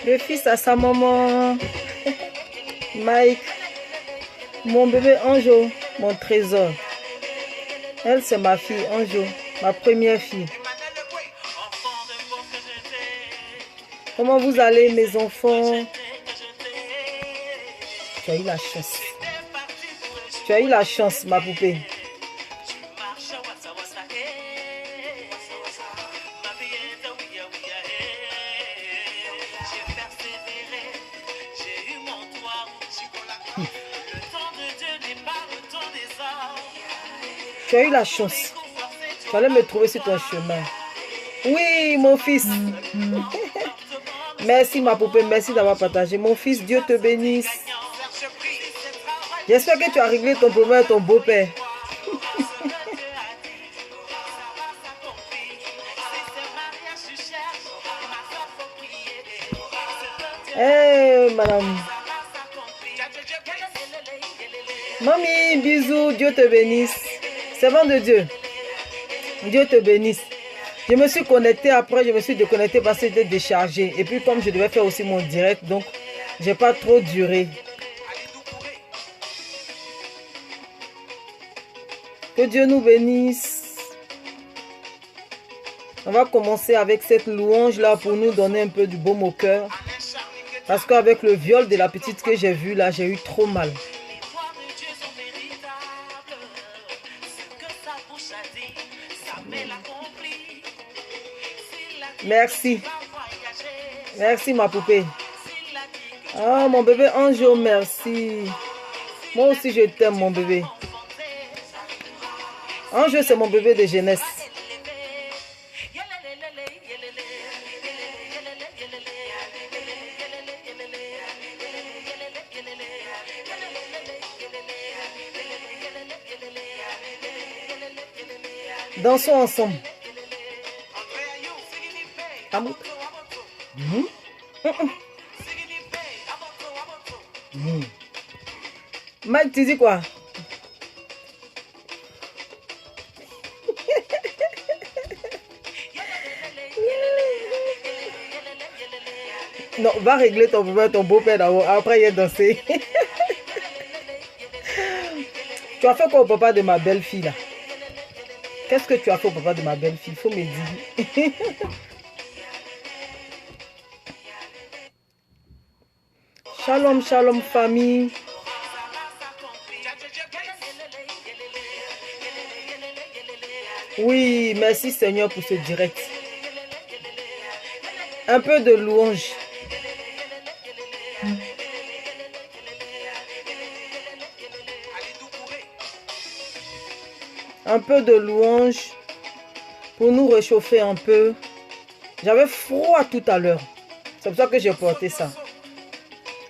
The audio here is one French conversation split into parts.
Le fils à sa maman. Mike. Mon bébé Anjo, mon trésor. Elle, c'est ma fille, Anjo, ma première fille. Comment vous allez, mes enfants? Tu as eu la chance. Tu as eu la chance, ma poupée. Tu as eu la chance. Tu allais me trouver sur ton chemin. Oui, mon fils. Merci, ma poupée. Merci d'avoir partagé. Mon fils, Dieu te bénisse. J'espère que tu as réglé ton problème avec ton beau-père. Hey, madame. Mamie, bisous. Dieu te bénisse. Servant de Dieu. Dieu te bénisse. Je me suis connectée, après je me suis déconnectée parce que j'étais déchargée. Et puis comme je devais faire aussi mon direct, donc j'ai pas trop duré. Que Dieu nous bénisse. On va commencer avec cette louange là pour nous donner un peu du baume au cœur. Parce qu'avec le viol de la petite que j'ai vue là, j'ai eu trop mal. Merci. Merci ma poupée. Ah mon bébé Anjo, merci. Moi aussi je t'aime mon bébé. Anjo c'est mon bébé de jeunesse. Dansons ensemble. Mike, tu dis quoi? Non, va régler ton beau-père d'abord. Après, il a dansé. Tu as fait quoi au papa de ma belle-fille là? Qu'est-ce que tu as fait au papa de ma belle-fille? Il faut me dire. Shalom, shalom famille. Oui, merci Seigneur pour ce direct. Un peu de louange. Un peu de louange pour nous réchauffer un peu. J'avais froid tout à l'heure. C'est pour ça que j'ai porté ça.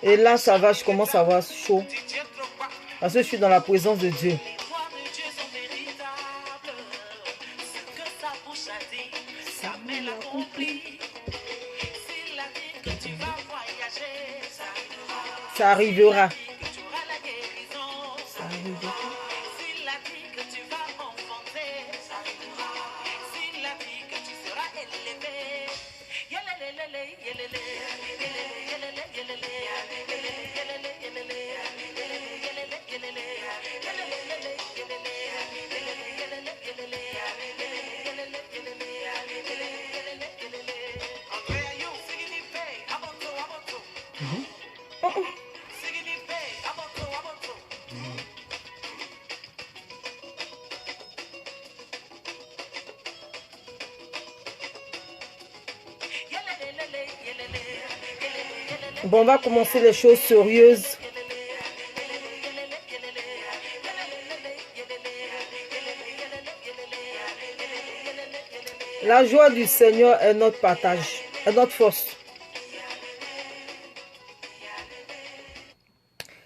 Et là, ça va, je commence à avoir chaud. Parce que je suis dans la présence de Dieu. Ça arrivera. Ça arrivera. Bon, on va commencer les choses sérieuses. La joie du Seigneur est notre partage, est notre force.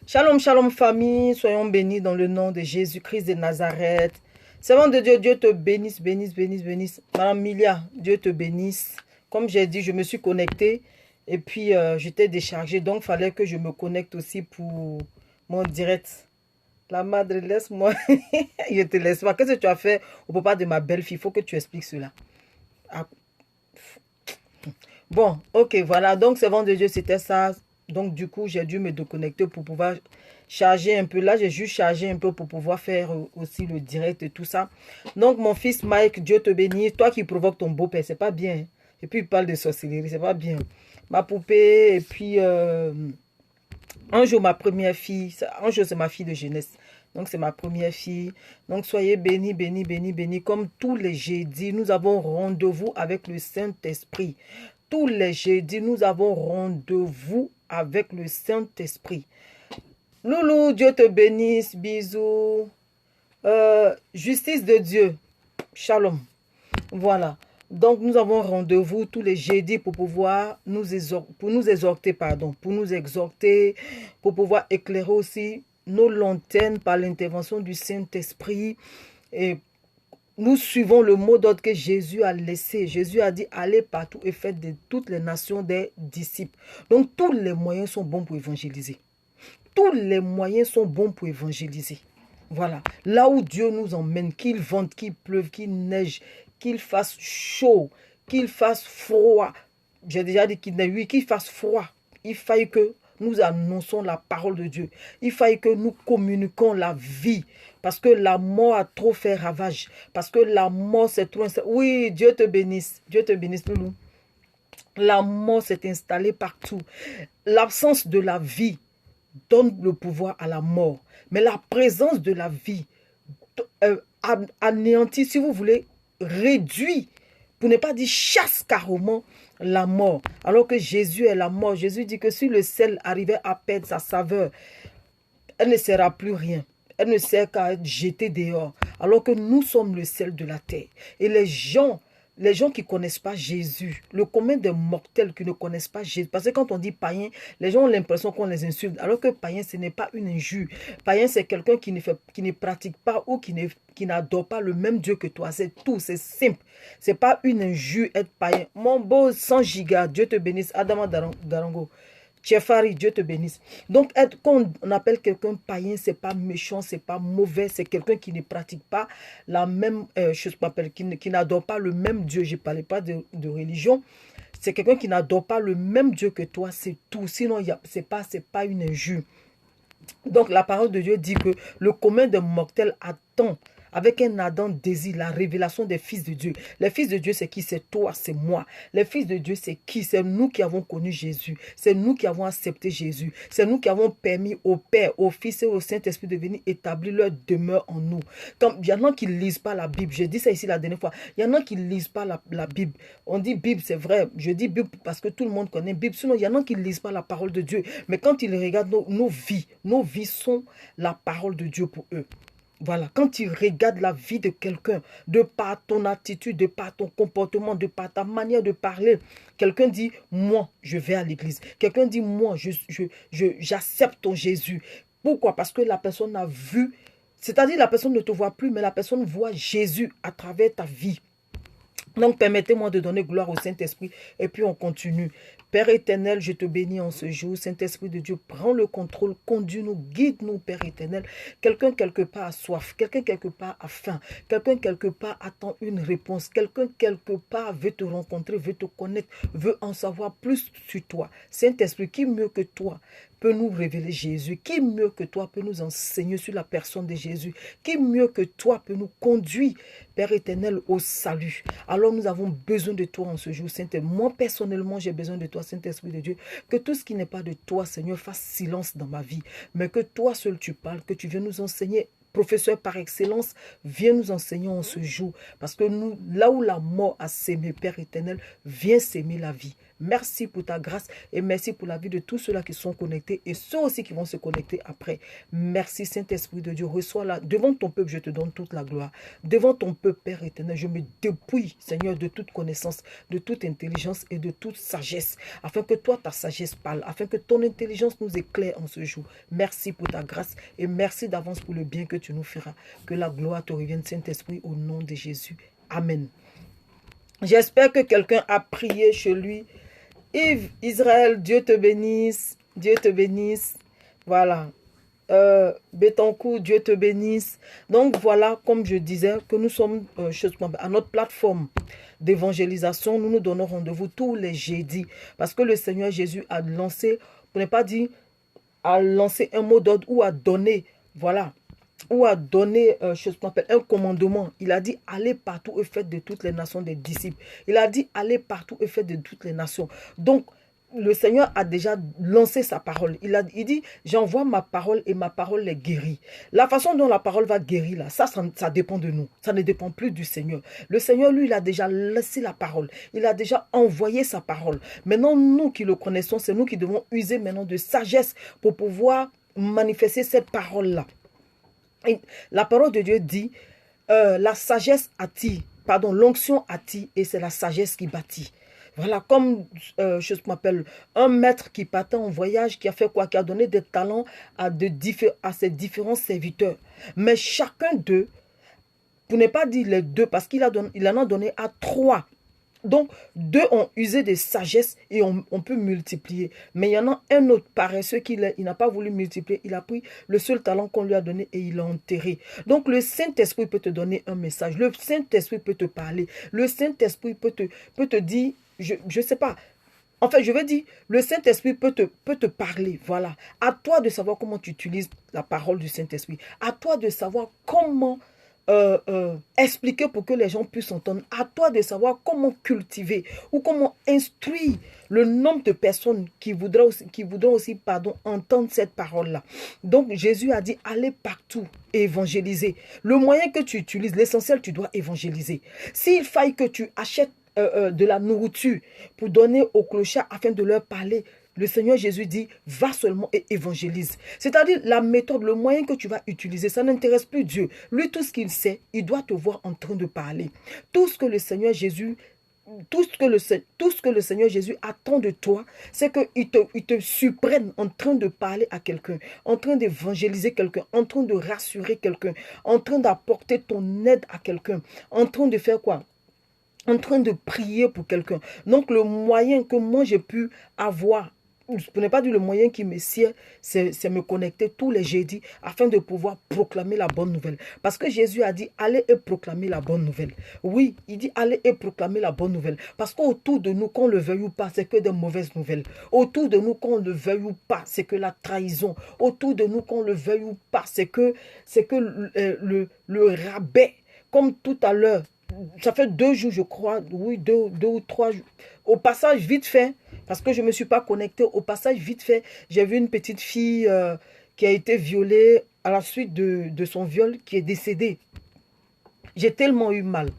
Shalom, shalom famille, soyons bénis dans le nom de Jésus-Christ de Nazareth. Servant de Dieu, Dieu te bénisse, bénisse, bénisse, bénisse. Madame Milia, Dieu te bénisse. Comme j'ai dit, je me suis connectée et puis j'étais déchargée. Donc, il fallait que je me connecte aussi pour mon direct. La madre, laisse-moi. Je te laisse pas. Qu'est-ce que tu as fait au papa de ma belle-fille? Il faut que tu expliques cela. Ah. Bon, ok, voilà. Donc, servant de Dieu, c'était ça. Donc, du coup, j'ai dû me déconnecter pour pouvoir charger un peu. Là, j'ai juste chargé un peu pour pouvoir faire aussi le direct et tout ça. Donc, mon fils Mike, Dieu te bénisse. Toi qui provoques ton beau-père, c'est pas bien, hein. Et puis, il parle de sorcellerie, c'est pas bien. Ma poupée, et puis, un jour, ma première fille. Un jour, c'est ma fille de jeunesse. Donc, c'est ma première fille. Donc, soyez bénis, bénis, bénis, bénis. Comme tous les jeudis, nous avons rendez-vous avec le Saint-Esprit. Tous les jeudis, nous avons rendez-vous avec le Saint-Esprit. Loulou, Dieu te bénisse. Bisous. Justice de Dieu. Shalom. Voilà. Donc, nous avons rendez-vous tous les jeudis pour pouvoir pour nous exhorter, pour nous exhorter, pour pouvoir éclairer aussi nos lanternes par l'intervention du Saint-Esprit. Et nous suivons le mot d'ordre que Jésus a laissé. Jésus a dit, allez partout et faites de toutes les nations des disciples. Donc, tous les moyens sont bons pour évangéliser. Tous les moyens sont bons pour évangéliser. Voilà. Là où Dieu nous emmène, qu'il vente, qu'il pleuve, qu'il neige, qu'il fasse chaud, qu'il fasse froid. J'ai déjà dit qu'il neige, oui, qu'il fasse froid. Il faille que nous annonçons la parole de Dieu. Il faille que nous communiquons la vie. Parce que la mort a trop fait ravage. Parce que la mort, c'est trop... Oui, Dieu te bénisse. Dieu te bénisse, Loulou. La mort s'est installée partout. L'absence de la vie donne le pouvoir à la mort. Mais la présence de la vie anéantit, si vous voulez, réduit, pour ne pas dire chasse carrément la mort. Alors que Jésus est la mort. Jésus dit que si le sel arrivait à perdre sa saveur, elle ne sert à plus rien. Elle ne sert qu'à être jetée dehors. Alors que nous sommes le sel de la terre. Et les gens qui ne connaissent pas Jésus, le commun des mortels qui ne connaissent pas Jésus, parce que quand on dit païen, les gens ont l'impression qu'on les insulte, alors que païen, ce n'est pas une injure. Païen, c'est quelqu'un qui ne pratique pas ou qui n'adore pas le même Dieu que toi. C'est tout, c'est simple. Ce n'est pas une injure être païen. Mon beau 100 gigas, Dieu te bénisse, Adama Darango. Tchefari, Dieu te bénisse. Donc, quand on appelle quelqu'un païen, c'est pas méchant, c'est pas mauvais, c'est quelqu'un qui ne pratique pas la même chose, qui n'adore pas le même Dieu. Je ne parlais pas de religion. C'est quelqu'un qui n'adore pas le même Dieu que toi, c'est tout. Sinon, c'est pas une injure. Donc, la parole de Dieu dit que le commun des mortels attend avec un ardent désir la révélation des fils de Dieu. Les fils de Dieu, c'est qui? C'est toi, c'est moi. Les fils de Dieu, c'est qui? C'est nous qui avons connu Jésus. C'est nous qui avons accepté Jésus. C'est nous qui avons permis au Père, au Fils et au Saint-Esprit de venir établir leur demeure en nous. Comme il y en a qui ne lisent pas la Bible. J'ai dit ça ici la dernière fois. Il y en a qui ne lisent pas la Bible. On dit Bible, c'est vrai. Je dis Bible parce que tout le monde connaît Bible. Sinon, il y en a qui ne lisent pas la parole de Dieu. Mais quand ils regardent nos vies sont la parole de Dieu pour eux. Voilà, quand tu regardes la vie de quelqu'un, de par ton attitude, de par ton comportement, de par ta manière de parler, quelqu'un dit, moi, je vais à l'église. Quelqu'un dit, moi, j'accepte ton Jésus. Pourquoi? Parce que la personne a vu, c'est-à-dire la personne ne te voit plus, mais la personne voit Jésus à travers ta vie. Donc, permettez-moi de donner gloire au Saint-Esprit et puis on continue. Père éternel, je te bénis en ce jour. Saint-Esprit de Dieu, prends le contrôle, conduis-nous, guide-nous, Père éternel. Quelqu'un quelque part a soif, quelqu'un quelque part a faim, quelqu'un quelque part attend une réponse, quelqu'un quelque part veut te rencontrer, veut te connaître, veut en savoir plus sur toi. Saint-Esprit, qui mieux que toi peut nous révéler Jésus? Qui mieux que toi peut nous enseigner sur la personne de Jésus? Qui mieux que toi peut nous conduire, Père éternel, au salut? Alors nous avons besoin de toi en ce jour, Saint-Esprit. Moi, personnellement, j'ai besoin de toi, Saint-Esprit de Dieu. Que tout ce qui n'est pas de toi, Seigneur, fasse silence dans ma vie. Mais que toi seul tu parles, que tu viennes nous enseigner. Professeur par excellence, viens nous enseigner en ce jour. Parce que nous, là où la mort a sémé, Père éternel, viens s'aimer la vie. Merci pour ta grâce et merci pour la vie de tous ceux-là qui sont connectés et ceux aussi qui vont se connecter après. Merci Saint-Esprit de Dieu. Reçois-la. Devant ton peuple, je te donne toute la gloire. Devant ton peuple, Père éternel, je me dépouille, Seigneur, de toute connaissance, de toute intelligence et de toute sagesse. Afin que toi, ta sagesse parle. Afin que ton intelligence nous éclaire en ce jour. Merci pour ta grâce et merci d'avance pour le bien que tu nous feras. Que la gloire te revienne, Saint-Esprit, au nom de Jésus. Amen. J'espère que quelqu'un a prié chez lui. Yves, Israël, Dieu te bénisse. Dieu te bénisse. Voilà. Bettencourt, Dieu te bénisse. Donc voilà, comme je disais, que nous sommes à notre plateforme d'évangélisation. Nous nous donnons rendez-vous tous les jeudis. Parce que le Seigneur Jésus a lancé, pour ne pas dire, a lancé un mot d'ordre ou a donné, voilà, ou a donné un commandement. Il a dit, allez partout et faites de toutes les nations des disciples. Il a dit, allez partout et faites de toutes les nations. Donc, le Seigneur a déjà lancé sa parole. Il dit, j'envoie ma parole et ma parole les guérit. La façon dont la parole va guérir, là, ça dépend de nous. Ça ne dépend plus du Seigneur. Le Seigneur, lui, il a déjà laissé la parole. Il a déjà envoyé sa parole. Maintenant, nous qui le connaissons, c'est nous qui devons user maintenant de sagesse pour pouvoir manifester cette parole-là. Et la parole de Dieu dit, la sagesse attire, pardon, l'onction attire et c'est la sagesse qui bâtit. Voilà, comme je m'appelle un maître qui partait en voyage, qui a fait quoi? Qui a donné des talents à ses différents serviteurs. Mais chacun d'eux, pour ne pas dire les deux, parce qu'il en a donné à 3. Donc, 2 ont usé de sagesse et on peut multiplier. Mais il y en a un autre paresseux il n'a pas voulu multiplier. Il a pris le seul talent qu'on lui a donné et il l'a enterré. Donc, le Saint-Esprit peut te donner un message. Le Saint-Esprit peut te parler. Le Saint-Esprit peut te dire, je ne sais pas. En fait, je veux dire, le Saint-Esprit peut te parler. Voilà. À toi de savoir comment tu utilises la parole du Saint-Esprit. À toi de savoir comment expliquer pour que les gens puissent entendre. À toi de savoir comment cultiver ou comment instruire le nombre de personnes qui voudront aussi entendre cette parole-là. Donc Jésus a dit, allez partout et évangéliser. Le moyen que tu utilises, l'essentiel, tu dois évangéliser. S'il faille que tu achètes de la nourriture pour donner aux clochards afin de leur parler, le Seigneur Jésus dit, va seulement et évangélise. C'est-à-dire la méthode, le moyen que tu vas utiliser, ça n'intéresse plus Dieu. Lui, tout ce qu'il sait, il doit te voir en train de parler. Tout ce que le Seigneur Jésus Jésus attend de toi, c'est qu'il te surprenne en train de parler à quelqu'un, en train d'évangéliser quelqu'un, en train de rassurer quelqu'un, en train d'apporter ton aide à quelqu'un, en train de faire quoi? En train de prier pour quelqu'un. Donc le moyen que moi j'ai pu avoir, pour ne pas dire le moyen qui me sied, c'est me connecter tous les jeudis afin de pouvoir proclamer la bonne nouvelle. Parce que Jésus a dit, allez et proclamer la bonne nouvelle. Oui, il dit, allez et proclamer la bonne nouvelle. Parce qu'autour de nous, qu'on le veuille ou pas, c'est que des mauvaises nouvelles. Autour de nous, qu'on le veuille ou pas, c'est que la trahison. Autour de nous, qu'on le veuille ou pas, c'est que le rabais. Comme tout à l'heure, ça fait 2 jours, je crois, oui, 2 ou 3 jours. Au passage, vite fait, parce que je ne me suis pas connectée, au passage, vite fait, j'ai vu une petite fille qui a été violée à la suite de son viol, qui est décédée. J'ai tellement eu mal.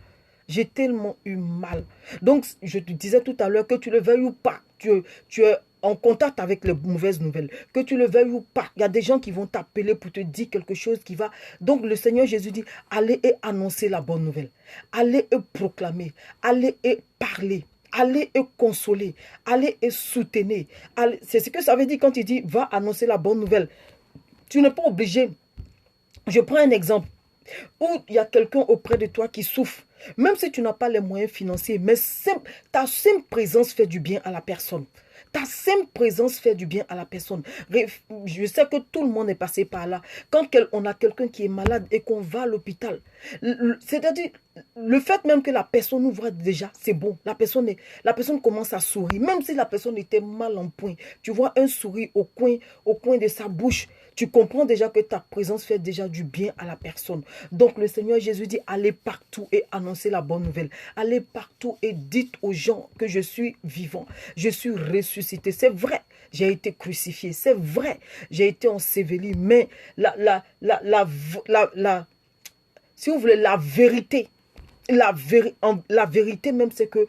J'ai tellement eu mal. Donc, je te disais tout à l'heure que tu le veuilles ou pas, tu es en contact avec les mauvaises nouvelles. Que tu le veuilles ou pas, il y a des gens qui vont t'appeler pour te dire quelque chose qui va. Donc, le Seigneur Jésus dit, allez et annoncer la bonne nouvelle. Allez et proclamer. Allez et parler. Allez et consoler. Allez et soutenir. C'est ce que ça veut dire quand il dit, va annoncer la bonne nouvelle. Tu n'es pas obligé. Je prends un exemple où il y a quelqu'un auprès de toi qui souffre, même si tu n'as pas les moyens financiers, mais ta simple présence fait du bien à la personne. Ta simple présence fait du bien à la personne. Je sais que tout le monde est passé par là. Quand on a quelqu'un qui est malade et qu'on va à l'hôpital, c'est-à-dire le fait même que la personne nous voit déjà, c'est bon. La personne commence à sourire. Même si la personne était mal en point, tu vois un sourire au coin de sa bouche. Tu comprends déjà que ta présence fait déjà du bien à la personne. Donc le Seigneur Jésus dit, allez partout et annoncez la bonne nouvelle. Allez partout et dites aux gens que je suis vivant. Je suis ressuscité. C'est vrai, j'ai été crucifié. C'est vrai, j'ai été enseveli. Mais si vous voulez, la vérité même, c'est que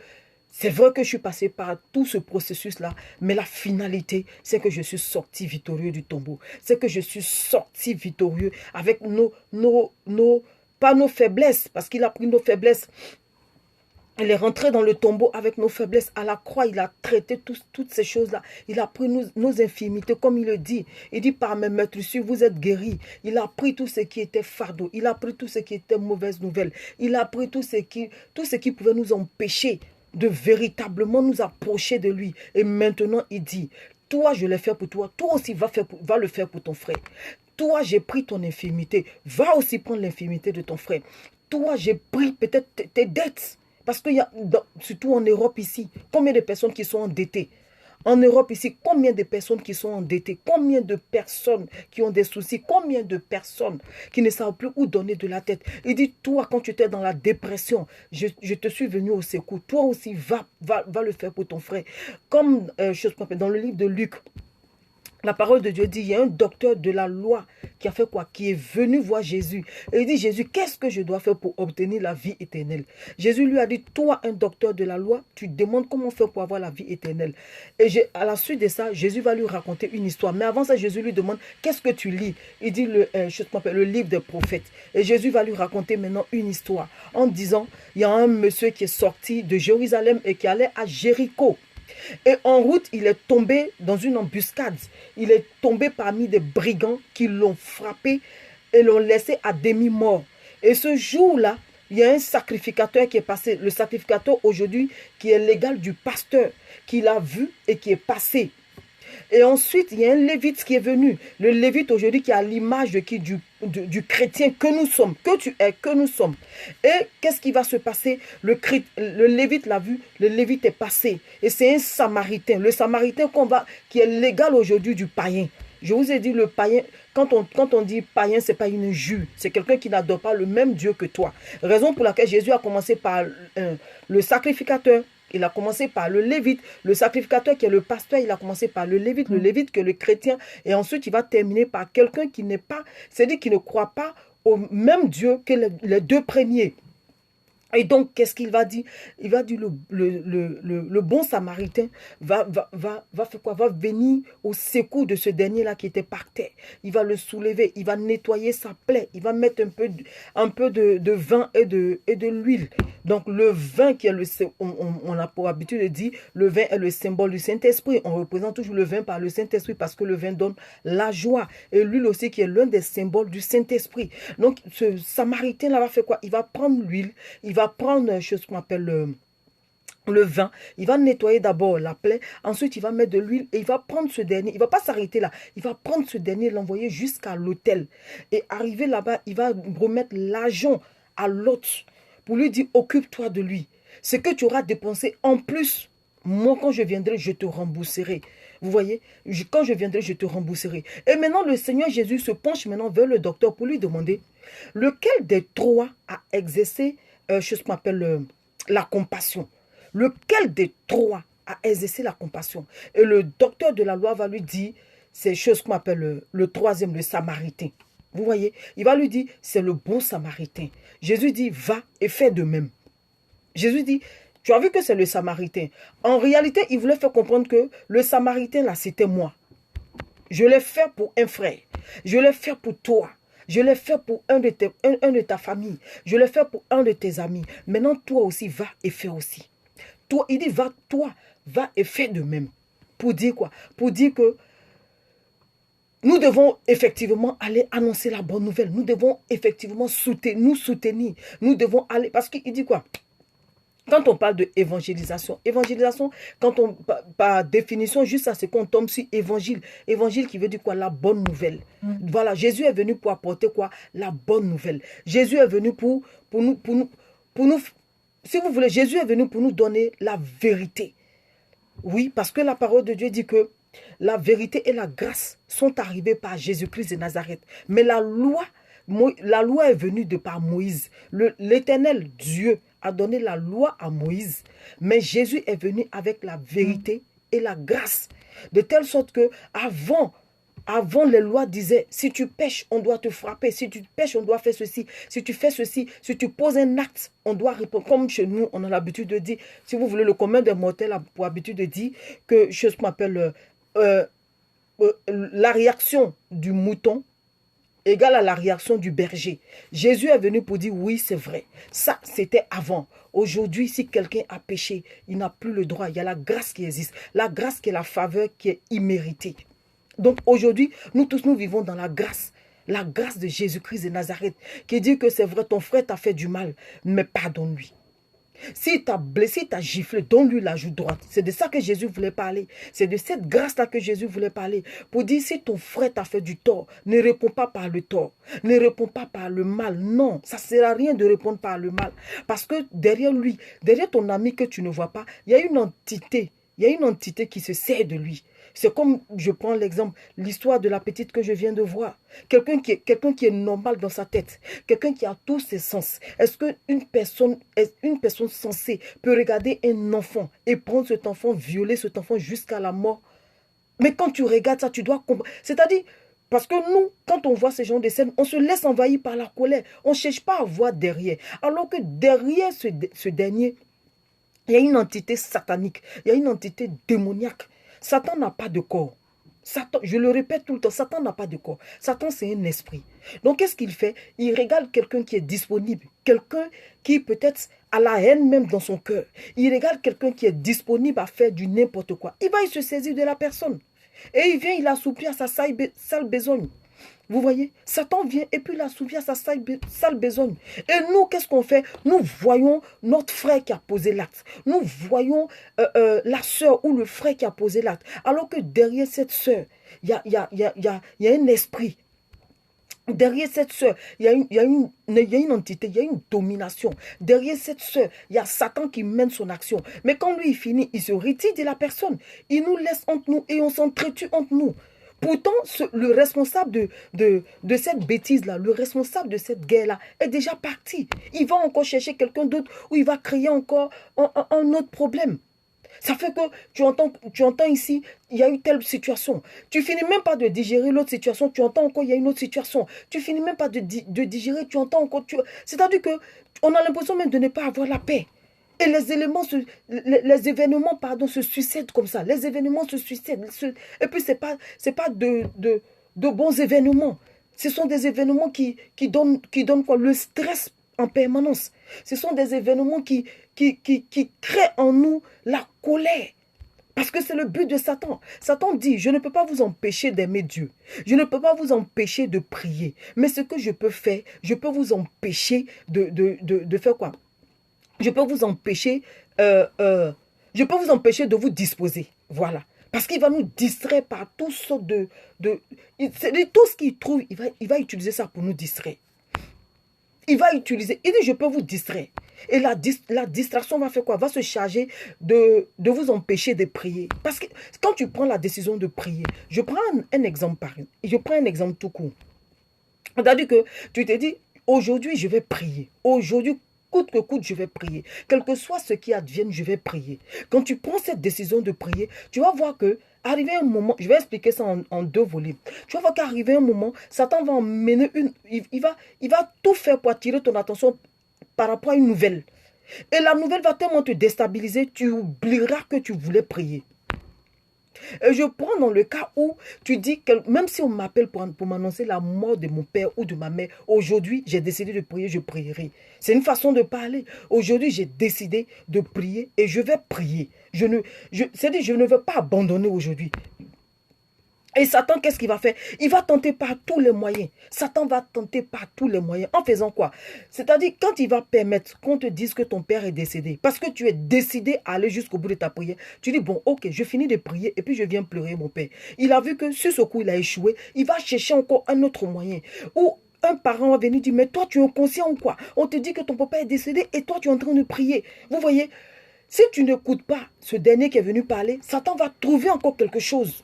c'est vrai que je suis passé par tout ce processus-là, mais la finalité, c'est que je suis sorti victorieux du tombeau. C'est que je suis sorti victorieux avec pas nos faiblesses, parce qu'il a pris nos faiblesses. Il est rentré dans le tombeau avec nos faiblesses. À la croix, il a traité toutes ces choses-là. Il a pris nos infirmités, comme il le dit. Il dit, par mes meurtrissures, vous êtes guéris. Il a pris tout ce qui était fardeau. Il a pris tout ce qui était mauvaise nouvelle. Il a pris tout ce qui pouvait nous empêcher de véritablement nous approcher de lui. Et maintenant, il dit, toi, je l'ai fait pour toi. Toi aussi, va le faire pour ton frère. toi, j'ai pris ton infirmité. Va aussi prendre l'infirmité de ton frère. Toi, j'ai pris peut-être tes dettes. Parce qu'il y a, surtout en Europe ici, combien de personnes qui sont endettées? En Europe ici, combien de personnes qui sont endettées? Combien de personnes qui ont des soucis? Combien de personnes qui ne savent plus où donner de la tête? Il dit, toi, quand tu étais dans la dépression, je te suis venu au secours. Toi aussi, va le faire pour ton frère. Comme dans le livre de Luc, la parole de Dieu dit, il y a un docteur de la loi qui a fait quoi? Qui est venu voir Jésus. Et il dit, Jésus, qu'est-ce que je dois faire pour obtenir la vie éternelle? Jésus lui a dit, toi, un docteur de la loi, tu demandes comment faire pour avoir la vie éternelle. Et à la suite de ça, Jésus va lui raconter une histoire. Mais avant ça, Jésus lui demande, qu'est-ce que tu lis? Il dit, le livre des prophètes. Et Jésus va lui raconter maintenant une histoire. En disant, il y a un monsieur qui est sorti de Jérusalem et qui allait à Jéricho. Et en route, il est tombé dans une embuscade. Il est tombé parmi des brigands qui l'ont frappé et l'ont laissé à demi-mort. Et ce jour-là, il y a un sacrificateur qui est passé. Le sacrificateur aujourd'hui qui est l'égal du pasteur, qui l'a vu et qui est passé. Et ensuite, il y a un lévite qui est venu. Le lévite aujourd'hui qui a l'image de qui? Du chrétien que nous sommes, que tu es, que nous sommes. Et qu'est-ce qui va se passer? Le lévite l'a vu, le lévite est passé. Et c'est un samaritain. Le samaritain qui est l'égal aujourd'hui du païen. Je vous ai dit, le païen, quand on dit païen, ce n'est pas une juge. C'est quelqu'un qui n'adore pas le même Dieu que toi. Raison pour laquelle Jésus a commencé par le sacrificateur. Il a commencé par le lévite, le sacrificateur qui est le pasteur, il a commencé par le lévite qui est le chrétien, et ensuite il va terminer par quelqu'un qui n'est pas, c'est-à-dire qui ne croit pas au même Dieu que les deux premiers. Et donc, qu'est-ce qu'il va dire? Il va dire le bon samaritain va faire quoi? Va venir au secours de ce dernier-là qui était par terre. Il va le soulever, il va nettoyer sa plaie, il va mettre un peu de vin et de l'huile. Donc, le vin qui est on a pour habitude de dire, le vin est le symbole du Saint-Esprit. On représente toujours le vin par le Saint-Esprit parce que le vin donne la joie. Et l'huile aussi qui est l'un des symboles du Saint-Esprit. Donc, ce samaritain-là va faire quoi? Il va prendre l'huile, il va prendre une chose qu'on appelle le vin, il va nettoyer d'abord la plaie, ensuite il va mettre de l'huile et il va prendre ce dernier, il ne va pas s'arrêter là, il va prendre ce dernier et l'envoyer jusqu'à l'autel. Et arrivé là-bas, il va remettre l'argent à l'autre pour lui dire, occupe-toi de lui. Ce que tu auras dépensé en plus, moi quand je viendrai, je te rembourserai. Vous voyez, quand je viendrai, je te rembourserai. Et maintenant, le Seigneur Jésus se penche maintenant vers le docteur pour lui demander, lequel des trois a exercé chose qu'on appelle la compassion. Lequel des trois a exercé la compassion? Et le docteur de la loi va lui dire, c'est chose qu'on appelle le troisième, le samaritain. Vous voyez, il va lui dire, c'est le bon samaritain. Jésus dit, va et fais de même. Jésus dit, tu as vu que c'est le samaritain. En réalité, il voulait faire comprendre que le samaritain là, c'était moi. Je l'ai fait pour un frère. Je l'ai fait pour toi. Je l'ai fait pour un de ta famille. Je l'ai fait pour un de tes amis. Maintenant, toi aussi, va et fais aussi. Toi, il dit, va et fais de même. Pour dire quoi? Pour dire que nous devons effectivement aller annoncer la bonne nouvelle. Nous devons effectivement nous soutenir. Nous devons aller, parce qu'il dit quoi? Quand on parle de évangélisation, quand on, par définition, juste à ce qu'on tombe sur évangile. Évangile qui veut dire quoi? La bonne nouvelle. Voilà, Jésus est venu pour apporter quoi? La bonne nouvelle. Jésus est venu pour nous, si vous voulez, Jésus est venu pour nous donner la vérité. Oui, parce que la parole de Dieu dit que la vérité et la grâce sont arrivées par Jésus-Christ de Nazareth. Mais la loi est venue de par Moïse. L'Éternel Dieu a donné la loi à Moïse. Mais Jésus est venu avec la vérité et la grâce. De telle sorte que avant les lois disaient, si tu pêches, on doit te frapper. Si tu pêches, on doit faire ceci. Si tu fais ceci, si tu poses un acte, on doit répondre. Comme chez nous, on a l'habitude de dire, si vous voulez, le commun des mortels a pour habitude de dire que, chose qu'on appelle la réaction du mouton égale à la réaction du berger. Jésus est venu pour dire, oui, c'est vrai. Ça, c'était avant. Aujourd'hui, si quelqu'un a péché, il n'a plus le droit. Il y a la grâce qui existe. La grâce qui est la faveur qui est imméritée. Donc aujourd'hui, nous tous, nous vivons dans la grâce de Jésus-Christ de Nazareth, qui dit que c'est vrai, ton frère t'a fait du mal, mais pardonne-lui. S'il t'a blessé, il t'a giflé, donne-lui la joue droite. C'est de ça que Jésus voulait parler. C'est de cette grâce-là que Jésus voulait parler. Pour dire, si ton frère t'a fait du tort, ne réponds pas par le tort. Ne réponds pas par le mal. Non, ça ne sert à rien de répondre par le mal. Parce que derrière lui, derrière ton ami que tu ne vois pas, il y a une entité. Il y a une entité qui se sert de lui. C'est comme, je prends l'exemple, l'histoire de la petite que je viens de voir. Quelqu'un qui est normal dans sa tête. Quelqu'un qui a tous ses sens. Est-ce qu'une personne sensée peut regarder un enfant et prendre cet enfant, violer cet enfant jusqu'à la mort? Mais quand tu regardes ça, tu dois comprendre. C'est-à-dire, parce que nous, quand on voit ces genres de scènes, on se laisse envahir par la colère. On ne cherche pas à voir derrière. Alors que derrière ce dernier, il y a une entité satanique. Il y a une entité démoniaque. Satan n'a pas de corps. Satan, je le répète tout le temps, Satan n'a pas de corps. Satan, c'est un esprit. Donc, qu'est-ce qu'il fait? Il regarde quelqu'un qui est disponible. Quelqu'un qui peut-être a la haine même dans son cœur. Il regarde quelqu'un qui est disponible à faire du n'importe quoi. Il va se saisir de la personne. Et il vient, il assouplit à sa sale besogne. Vous voyez, Satan vient et puis il assouvit à sa sale besogne. Et nous, qu'est-ce qu'on fait? Nous voyons notre frère qui a posé l'acte. Nous voyons la sœur ou le frère qui a posé l'acte. Alors que derrière cette sœur, il y a un esprit. Derrière cette sœur, il y a une entité, il y a une domination. Derrière cette sœur, il y a Satan qui mène son action. Mais quand lui, il finit, il se retire de la personne. Il nous laisse entre nous et on s'entretue entre nous. Pourtant, le responsable de cette bêtise-là, le responsable de cette guerre-là est déjà parti. Il va encore chercher quelqu'un d'autre ou il va créer encore un autre problème. Ça fait que tu entends ici, il y a eu telle situation. Tu finis même pas de digérer l'autre situation, tu entends encore, il y a une autre situation. Tu finis même pas de digérer, tu entends encore. C'est-à-dire qu'on a l'impression même de ne pas avoir la paix. Et les événements, se succèdent comme ça. Les événements se succèdent. Et puis, c'est pas de bons événements. Ce sont des événements qui donnent quoi? Le stress en permanence. Ce sont des événements qui créent en nous la colère. Parce que c'est le but de Satan. Satan dit, je ne peux pas vous empêcher d'aimer Dieu. Je ne peux pas vous empêcher de prier. Mais ce que je peux faire, je peux vous empêcher de faire quoi? Je peux vous empêcher, de vous disposer. Voilà. Parce qu'il va nous distraire par toutes sortes tout ce qu'il trouve, il va utiliser ça pour nous distraire. Il va utiliser, il dit je peux vous distraire. Et la distraction va faire quoi? Va se charger de vous empêcher de prier. Parce que quand tu prends la décision de prier, je prends un exemple tout court. C'est-à-dire que tu te dis, aujourd'hui je vais prier. Aujourd'hui, coûte que coûte, je vais prier. Quel que soit ce qui advienne, je vais prier. Quand tu prends cette décision de prier, tu vas voir que, arrivé un moment, je vais expliquer ça en 2 volets. Tu vas voir qu'arrivé un moment, Satan va emmener il va tout faire pour attirer ton attention par rapport à une nouvelle. Et la nouvelle va tellement te déstabiliser, tu oublieras que tu voulais prier. Et je prends dans le cas où tu dis que même si on m'appelle pour m'annoncer la mort de mon père ou de ma mère, aujourd'hui j'ai décidé de prier, je prierai. C'est une façon de parler. Aujourd'hui j'ai décidé de prier et je vais prier. C'est-à-dire je ne veux pas abandonner aujourd'hui. Et Satan, qu'est-ce qu'il va faire? Il va tenter par tous les moyens. Satan va tenter par tous les moyens. En faisant quoi? C'est-à-dire, quand il va permettre qu'on te dise que ton père est décédé, parce que tu es décidé à aller jusqu'au bout de ta prière, tu dis, bon, ok, je finis de prier et puis je viens pleurer mon père. Il a vu que sur ce coup, il a échoué. Il va chercher encore un autre moyen. Ou un parent va venir dire, mais toi, tu es inconscient ou quoi? On te dit que ton papa est décédé et toi, tu es en train de prier. Vous voyez, si tu n'écoutes pas ce dernier qui est venu parler, Satan va trouver encore quelque chose.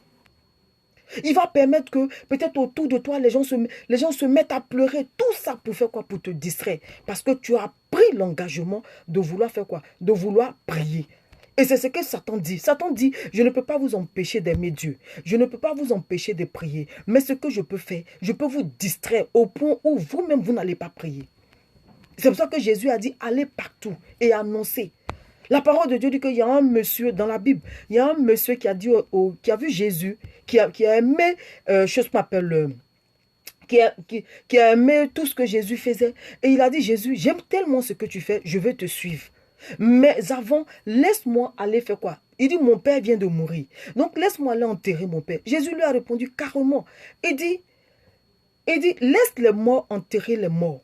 Il va permettre que peut-être autour de toi, les gens se mettent à pleurer. Tout ça pour faire quoi? Pour te distraire. Parce que tu as pris l'engagement de vouloir faire quoi? De vouloir prier. Et c'est ce que Satan dit. Satan dit, je ne peux pas vous empêcher d'aimer Dieu. Je ne peux pas vous empêcher de prier. Mais ce que je peux faire, je peux vous distraire au point où vous-même, vous n'allez pas prier. C'est pour ça que Jésus a dit, allez partout et annoncez. La parole de Dieu dit qu'il y a un monsieur dans la Bible, il y a un monsieur qui a dit, qui a vu Jésus, qui a aimé, qui a aimé tout ce que Jésus faisait. Et il a dit, Jésus, j'aime tellement ce que tu fais, je vais te suivre. Mais avant, laisse-moi aller faire quoi? Il dit, mon père vient de mourir. Donc, laisse-moi aller enterrer mon père. Jésus lui a répondu carrément. Il dit, laisse les morts enterrer les morts.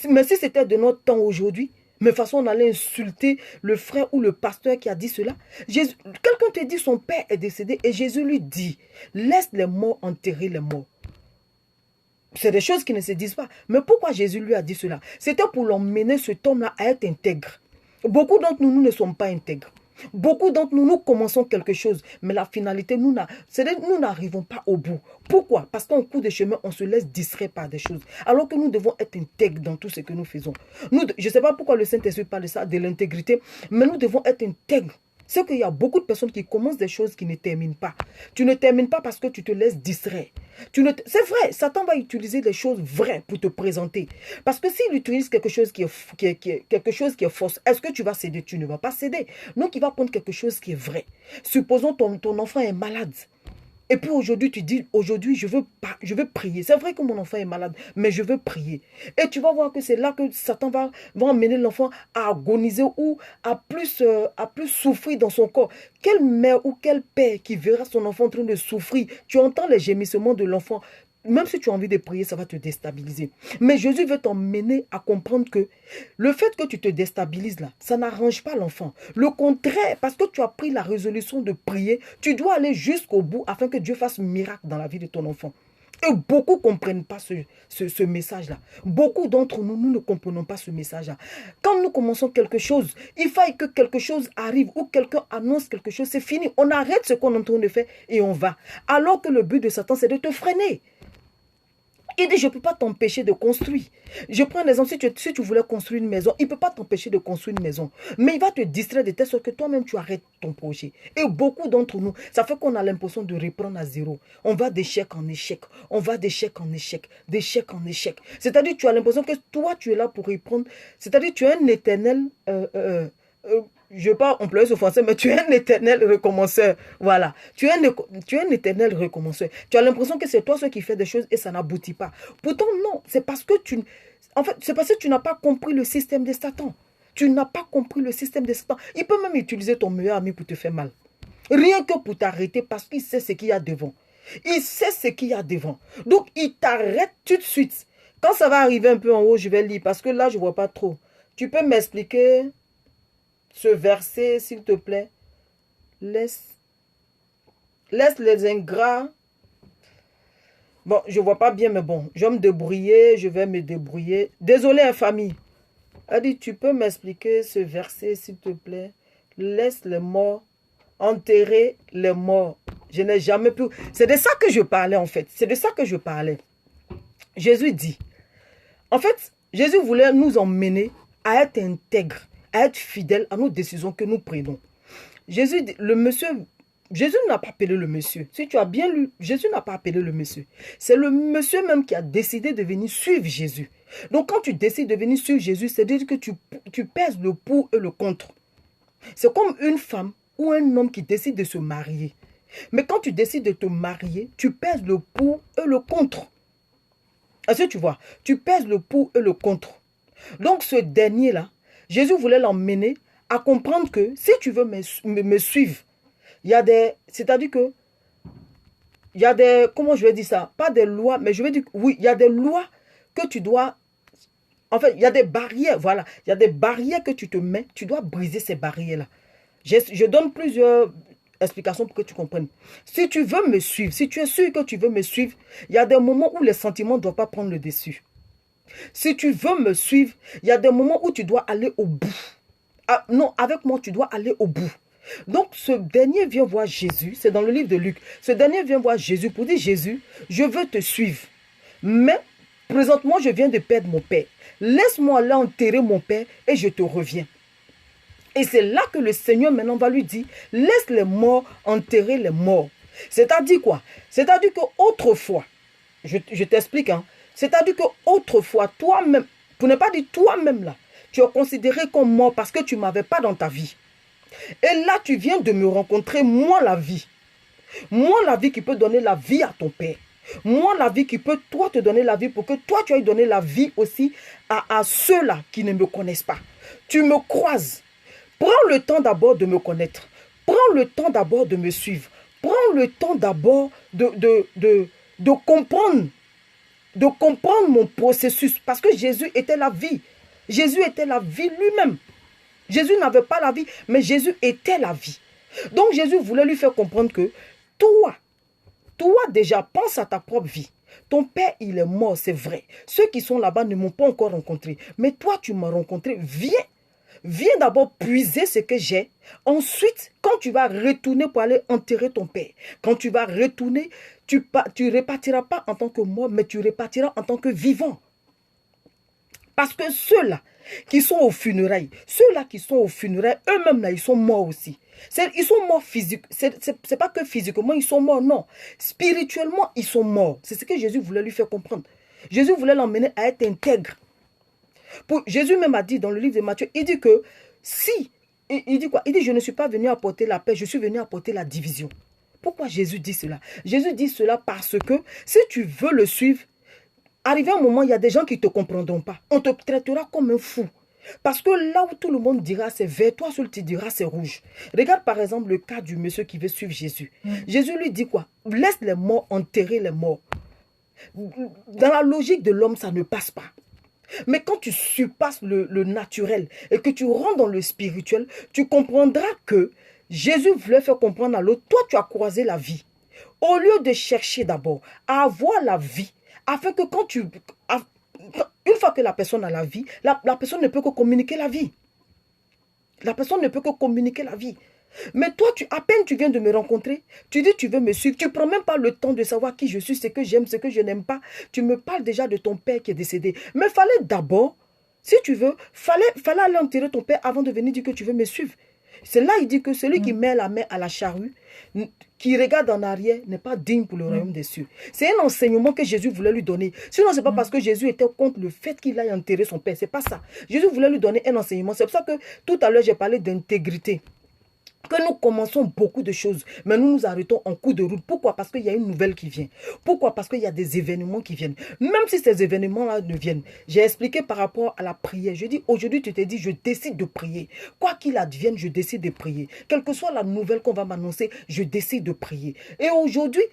Mais si c'était de notre temps aujourd'hui, Mais de toute façon, on allait insulter le frère ou le pasteur qui a dit cela. Quelqu'un te dit son père est décédé et Jésus lui dit, laisse les morts enterrer les morts. C'est des choses qui ne se disent pas. Mais pourquoi Jésus lui a dit cela? C'était pour l'emmener, cet homme-là, à être intègre. Beaucoup d'entre nous, nous ne sommes pas intègres. Beaucoup d'entre nous, nous commençons quelque chose, mais la finalité, nous n'arrivons pas au bout. Pourquoi? Parce qu'en cours de chemin, on se laisse distraire par des choses, alors que nous devons être intègres dans tout ce que nous faisons. Je ne sais pas pourquoi le Saint-Esprit parle de ça, de l'intégrité, mais nous devons être intègres. C'est qu'il y a beaucoup de personnes qui commencent des choses qui ne terminent pas. Tu ne termines pas parce que tu te laisses distraire. C'est vrai, Satan va utiliser des choses vraies pour te présenter. Parce que s'il utilise quelque chose qui est fausse, est-ce que tu vas céder? Tu ne vas pas céder. Donc, il va prendre quelque chose qui est vrai. Supposons ton enfant est malade. Et puis aujourd'hui, tu dis, aujourd'hui, je veux prier. C'est vrai que mon enfant est malade, mais je veux prier. Et tu vas voir que c'est là que Satan va emmener l'enfant à agoniser ou à plus souffrir dans son corps. Quelle mère ou quel père qui verra son enfant en train de souffrir? Tu entends les gémissements de l'enfant. Même si tu as envie de prier, ça va te déstabiliser. Mais Jésus veut t'emmener à comprendre que le fait que tu te déstabilises là, ça n'arrange pas l'enfant. Le contraire, parce que tu as pris la résolution de prier, tu dois aller jusqu'au bout afin que Dieu fasse un miracle dans la vie de ton enfant. Et beaucoup ne comprennent pas ce message-là. Beaucoup d'entre nous, nous ne comprenons pas ce message-là. Quand nous commençons quelque chose, il faille que quelque chose arrive ou quelqu'un annonce quelque chose, c'est fini. On arrête ce qu'on est en train de faire et on va. Alors que le but de Satan, c'est de te freiner. Il dit, je ne peux pas t'empêcher de construire. Je prends un exemple, si tu voulais construire une maison, il ne peut pas t'empêcher de construire une maison. Mais il va te distraire de telle sorte que toi-même, tu arrêtes ton projet. Et beaucoup d'entre nous, ça fait qu'on a l'impression de reprendre à zéro. On va d'échec en échec. On va d'échec en échec. D'échec en échec. C'est-à-dire, tu as l'impression que toi, tu es là pour reprendre. C'est-à-dire, tu es un éternel... je ne vais pas employer ce français, mais tu es un éternel recommenceur. Voilà. Tu es un éternel recommenceur. Tu as l'impression que c'est toi ce qui fait des choses et ça n'aboutit pas. Pourtant, non. C'est parce que c'est parce que tu n'as pas compris le système de Satan. Tu n'as pas compris le système de Satan. Il peut même utiliser ton meilleur ami pour te faire mal. Rien que pour t'arrêter parce qu'il sait ce qu'il y a devant. Il sait ce qu'il y a devant. Donc, il t'arrête tout de suite. Quand ça va arriver un peu en haut, je vais lire parce que là, je ne vois pas trop. Tu peux m'expliquer ce verset, s'il te plaît? Laisse les ingrats. Bon, je ne vois pas bien, mais bon, je vais me débrouiller, Désolé, famille. Elle dit, tu peux m'expliquer ce verset, s'il te plaît? Laisse les morts enterrer les morts. Je n'ai jamais pu... C'est de ça que je parlais, en fait. C'est de ça que je parlais. Jésus dit, en fait, Jésus voulait nous emmener à être intègres, à être fidèles à nos décisions que nous prenons. Jésus n'a pas appelé le monsieur. Si tu as bien lu, Jésus n'a pas appelé le monsieur. C'est le monsieur même qui a décidé de venir suivre Jésus. Donc quand tu décides de venir suivre Jésus, c'est-à-dire que tu pèses le pour et le contre. C'est comme une femme ou un homme qui décide de se marier. Mais quand tu décides de te marier, tu pèses le pour et le contre. Est-ce que tu vois? Tu pèses le pour et le contre. Donc ce dernier-là, Jésus voulait l'emmener à comprendre que si tu veux me suivre, il y a des... C'est-à-dire que il y a des... Comment je vais dire ça? Pas des lois, mais je vais dire... Oui, il y a des lois que tu dois... En fait, il y a des barrières, voilà. Il y a des barrières que tu te mets. Tu dois briser ces barrières-là. Je donne plusieurs explications pour que tu comprennes. Si tu veux me suivre, si tu es sûr que tu veux me suivre, il y a des moments où les sentiments ne doivent pas prendre le dessus. Si tu veux me suivre, il y a des moments où tu dois aller au bout. Ah, non, avec moi, tu dois aller au bout. Donc, ce dernier vient voir Jésus. C'est dans le livre de Luc. Ce dernier vient voir Jésus pour dire, Jésus, je veux te suivre. Mais, présentement, je viens de perdre mon père. Laisse-moi aller enterrer mon père et je te reviens. Et c'est là que le Seigneur maintenant va lui dire, laisse les morts enterrer les morts. C'est-à-dire quoi? C'est-à-dire qu'autrefois, je t'explique, hein. C'est-à-dire qu'autrefois, toi-même, pour ne pas dire toi-même là, tu es considéré comme mort parce que tu ne m'avais pas dans ta vie. Et là, tu viens de me rencontrer, moi la vie. Moi la vie qui peut donner la vie à ton père. Moi la vie qui peut, toi, te donner la vie pour que toi, tu ailles donner la vie aussi à ceux-là qui ne me connaissent pas. Tu me croises. Prends le temps d'abord de me connaître. Prends le temps d'abord de me suivre. Prends le temps d'abord de comprendre mon processus. Parce que Jésus était la vie. Jésus était la vie lui-même. Jésus n'avait pas la vie, mais Jésus était la vie. Donc Jésus voulait lui faire comprendre que toi déjà, pense à ta propre vie. Ton père, il est mort, c'est vrai. Ceux qui sont là-bas ne m'ont pas encore rencontré. Mais toi, tu m'as rencontré. Viens d'abord puiser ce que j'ai. Ensuite, quand tu vas retourner pour aller enterrer ton père, quand tu vas retourner, tu repartiras pas en tant que mort, mais tu repartiras en tant que vivant. Parce que ceux-là qui sont aux funérailles, eux-mêmes là, ils sont morts aussi. Ils sont morts physiquement. C'est pas que physiquement ils sont morts, non. Spirituellement, ils sont morts. C'est ce que Jésus voulait lui faire comprendre. Jésus voulait l'emmener à être intègre. Jésus même a dit dans le livre de Matthieu, il dit que il dit quoi? Il dit, je ne suis pas venu apporter la paix, je suis venu apporter la division. Pourquoi Jésus dit cela? Jésus dit cela parce que si tu veux le suivre, arrivé un moment, il y a des gens qui ne te comprendront pas. On te traitera comme un fou. Parce que là où tout le monde dira c'est vert, toi seul tu diras c'est rouge. Regarde par exemple le cas du monsieur qui veut suivre Jésus. Jésus lui dit quoi? Laisse les morts enterrer les morts. Dans la logique de l'homme, ça ne passe pas. Mais quand tu surpasses le naturel et que tu rentres dans le spirituel, tu comprendras que Jésus voulait faire comprendre à l'autre, toi tu as croisé la vie. Au lieu de chercher d'abord à avoir la vie, afin que une fois que la personne a la vie, la personne ne peut que communiquer la vie. La personne ne peut que communiquer la vie. Mais toi, à peine tu viens de me rencontrer, tu dis tu veux me suivre, tu ne prends même pas le temps de savoir qui je suis, ce que j'aime, ce que je n'aime pas. Tu me parles déjà de ton père qui est décédé. Mais fallait d'abord, si tu veux, fallait aller enterrer ton père avant de venir dire que tu veux me suivre. C'est là il dit que celui qui met la main à la charrue, qui regarde en arrière, n'est pas digne pour le royaume des cieux. C'est un enseignement que Jésus voulait lui donner. Sinon, ce n'est pas parce que Jésus était contre le fait qu'il aille enterrer son père. Ce n'est pas ça. Jésus voulait lui donner un enseignement. C'est pour ça que tout à l'heure, j'ai parlé d'intégrité. Que nous commençons beaucoup de choses, mais nous nous arrêtons en cours de route. Pourquoi? Parce qu'il y a une nouvelle qui vient. Pourquoi? Parce qu'il y a des événements qui viennent. Même si ces événements-là ne viennent, j'ai expliqué par rapport à la prière. Je dis, aujourd'hui, tu t'es dit, je décide de prier. Quoi qu'il advienne, je décide de prier. Quelle que soit la nouvelle qu'on va m'annoncer, je décide de prier. Et aujourd'hui,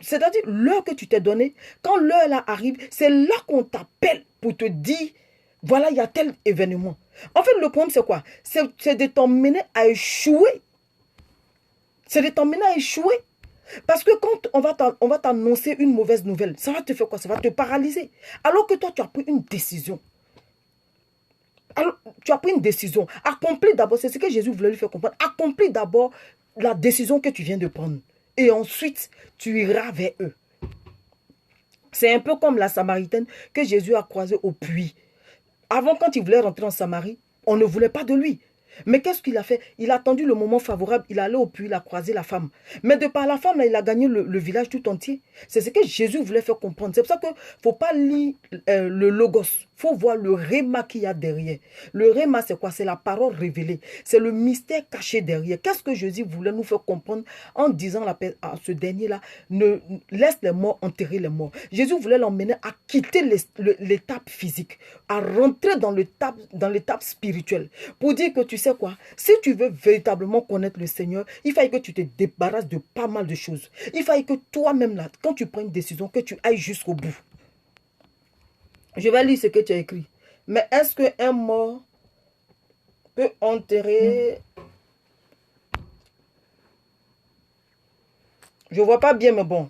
c'est-à-dire l'heure que tu t'es donnée, quand l'heure là arrive, c'est là qu'on t'appelle pour te dire, voilà, il y a tel événement. En fait, le problème, c'est quoi? C'est de t'emmener à échouer. C'est de t'emmener à échouer. Parce que quand on va t'annoncer une mauvaise nouvelle, ça va te faire quoi? Ça va te paralyser. Alors que toi, tu as pris une décision. Alors, tu as pris une décision. Accomplis d'abord, c'est ce que Jésus voulait lui faire comprendre. Accomplis d'abord la décision que tu viens de prendre. Et ensuite, tu iras vers eux. C'est un peu comme la Samaritaine que Jésus a croisée au puits. Avant, quand il voulait rentrer en Samarie, on ne voulait pas de lui. Mais qu'est-ce qu'il a fait? Il a attendu le moment favorable, il est allé au puits, il a croisé la femme. Mais de par la femme, là, il a gagné le village tout entier. C'est ce que Jésus voulait faire comprendre. C'est pour ça qu'il ne faut pas lire le logos. Il faut voir le réma qu'il y a derrière. Le réma, c'est quoi? C'est la parole révélée. C'est le mystère caché derrière. Qu'est-ce que Jésus voulait nous faire comprendre en disant à ce dernier-là, laisse les morts enterrer les morts. Jésus voulait l'emmener à quitter l'étape physique, à rentrer dans l'étape spirituelle. Pour dire que tu sais quoi, si tu veux véritablement connaître le Seigneur, il faille que tu te débarrasses de pas mal de choses. Il faille que toi-même là, quand tu prends une décision, que tu ailles jusqu'au bout. Je vais lire ce que tu as écrit. Mais est-ce qu'un mort peut enterrer... Je vois pas bien, mais bon.